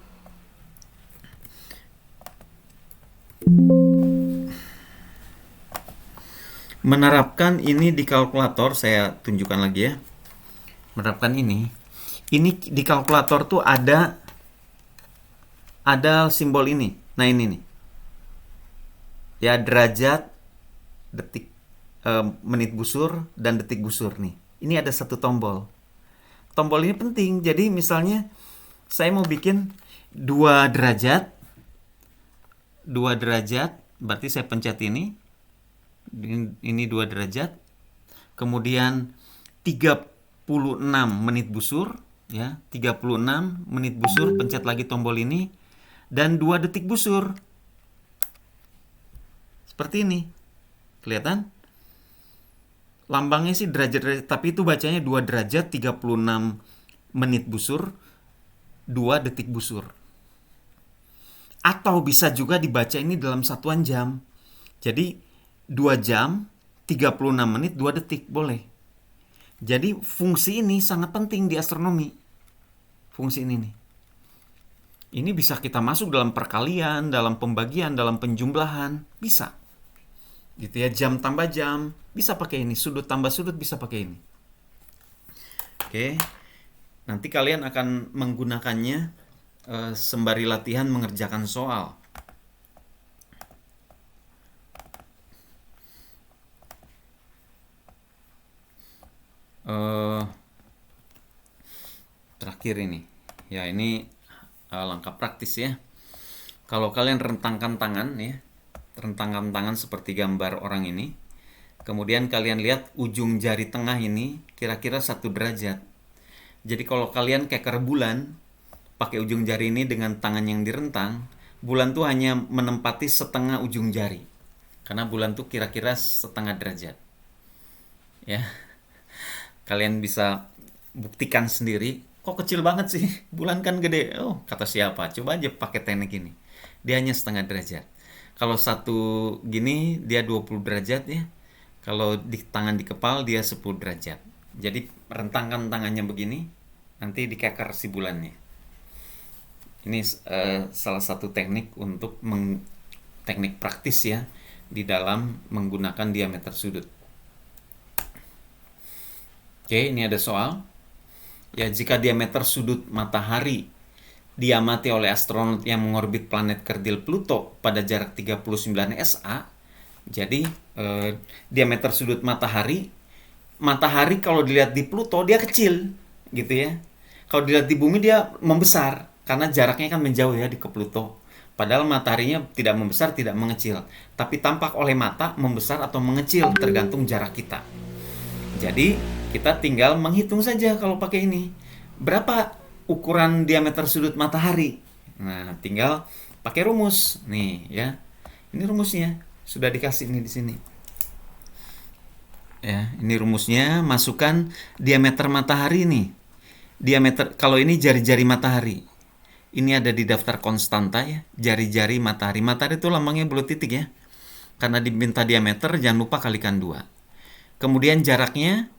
Menerapkan ini di kalkulator, saya tunjukkan lagi ya. Menerapkan ini di kalkulator tuh ada simbol ini. Nah, ini nih. Ya, derajat, detik, menit busur dan detik busur nih. ini ada satu tombol. Tombol ini penting. Jadi misalnya saya mau bikin 2 derajat. 2 derajat, berarti saya pencet ini. Ini 2 derajat. Kemudian 36 menit busur, ya. 36 menit busur, pencet lagi tombol ini dan 2 detik busur. Seperti ini. Kelihatan? Lambangnya sih derajat-derajat, tapi itu bacanya 2 derajat 36 menit busur, 2 detik busur. Atau bisa juga dibaca ini dalam satuan jam. Jadi 2 jam 36 menit 2 detik boleh. Jadi fungsi ini sangat penting di astronomi. Fungsi ini nih. Ini bisa kita masuk dalam perkalian, dalam pembagian, dalam penjumlahan, bisa. Gitu ya, jam tambah jam bisa pakai ini, sudut tambah sudut bisa pakai ini. Oke. Nanti kalian akan menggunakannya sembari latihan mengerjakan soal. Terakhir ini. Ya, ini langkah praktis ya. Kalau kalian rentangkan tangan ya, rentangkan tangan seperti gambar orang ini. Kemudian kalian lihat ujung jari tengah ini kira-kira 1 derajat. Jadi kalau kalian keker bulan, pakai ujung jari ini dengan tangan yang direntang, bulan tuh hanya menempati setengah ujung jari. Karena bulan tuh kira-kira setengah derajat. Ya. Kalian bisa buktikan sendiri. Kok kecil banget sih? Bulan kan gede. Oh, kata siapa? Coba aja pakai teknik ini. Dia hanya setengah derajat. Kalau satu gini dia 20 derajat ya. Kalau di tangan dikepal dia 10 derajat. Jadi rentangkan tangannya begini, nanti dikeker si bulannya. Ini salah satu teknik untuk teknik praktis ya di dalam menggunakan diameter sudut. Oke, ini ada soal. Ya, jika diameter sudut matahari diamati oleh astronot yang mengorbit planet kerdil Pluto pada jarak 39 SA. Jadi diameter sudut matahari kalau dilihat di Pluto dia kecil gitu ya. Kalau dilihat di bumi dia membesar karena jaraknya kan menjauh ya ke Pluto. Padahal mataharinya tidak membesar, tidak mengecil, tapi tampak oleh mata membesar atau mengecil tergantung jarak kita. Jadi kita tinggal menghitung saja kalau pakai ini. Berapa ukuran diameter sudut matahari? Nah, tinggal pakai rumus. Nih ya. Ini rumusnya. Sudah dikasih ini di sini. Ya, ini rumusnya, masukkan diameter matahari nih. Diameter kalau ini jari-jari matahari. Ini ada di daftar konstanta ya, jari-jari matahari. Matahari itu lambangnya bulat titik ya. Karena diminta diameter, jangan lupa kalikan 2. Kemudian jaraknya,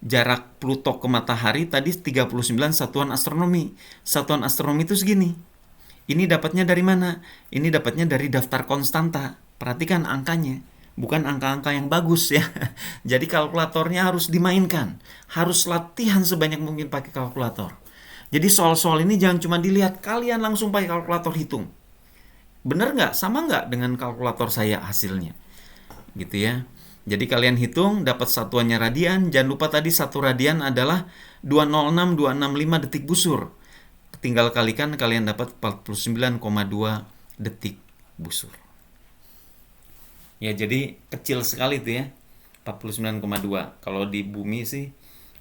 jarak Pluto ke matahari tadi 39 satuan astronomi. Satuan astronomi itu segini. Ini dapatnya dari mana? Ini dapatnya dari daftar konstanta. Perhatikan angkanya. Bukan angka-angka yang bagus ya. Jadi kalkulatornya harus dimainkan. Harus latihan sebanyak mungkin pakai kalkulator. Jadi soal-soal ini jangan cuma dilihat, kalian langsung pakai kalkulator hitung. Bener nggak? Sama nggak dengan kalkulator saya hasilnya? Gitu ya. Jadi kalian hitung, dapat satuannya radian. Jangan lupa tadi 1 radian adalah 206,265 detik busur. Tinggal kalikan, kalian dapat 49,2 detik busur. Ya, jadi kecil sekali itu ya. 49,2. Kalau di bumi sih,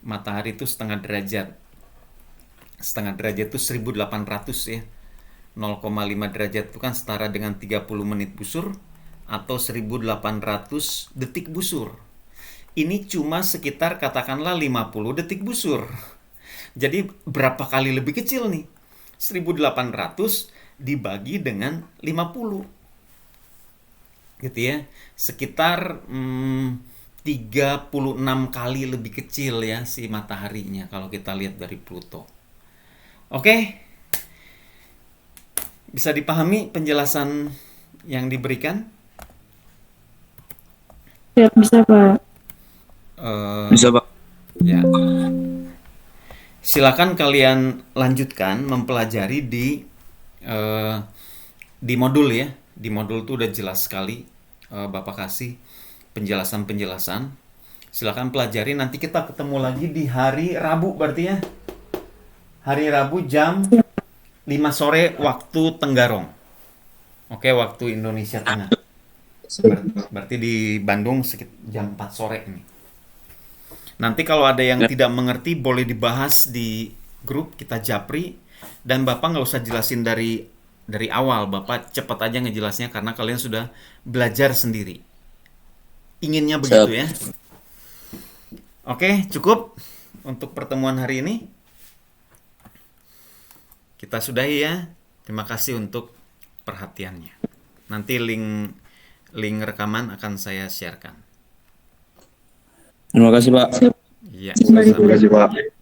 matahari itu setengah derajat. Setengah derajat itu 1800 ya. 0,5 derajat itu kan setara dengan 30 menit busur atau 1800 detik busur. Ini cuma sekitar katakanlah 50 detik busur. Jadi berapa kali lebih kecil nih? 1800 dibagi dengan 50. Gitu ya. Sekitar 36 kali lebih kecil ya si mataharinya kalau kita lihat dari Pluto. Oke, bisa dipahami penjelasan yang diberikan? Ya, bisa Pak. Bisa Pak. Ya. Silakan kalian lanjutkan mempelajari di modul ya. Di modul itu udah jelas sekali Bapak kasih penjelasan-penjelasan. Silakan pelajari. Nanti kita ketemu lagi di hari Rabu berarti ya. Hari Rabu jam 5 sore waktu Tenggarong. Oke, waktu Indonesia Tengah. Berarti di Bandung sekitar jam 4 sore ini. Nanti kalau ada yang tidak mengerti boleh dibahas di grup kita japri, dan Bapak nggak usah jelasin dari awal. Bapak cepat aja ngejelasnya karena kalian sudah belajar sendiri. Inginnya begitu ya. Oke, cukup untuk pertemuan hari ini. Kita sudahi ya. Terima kasih untuk perhatiannya. Nanti link rekaman akan saya sharekan. Terima kasih Pak. Iya, Terima kasih Pak.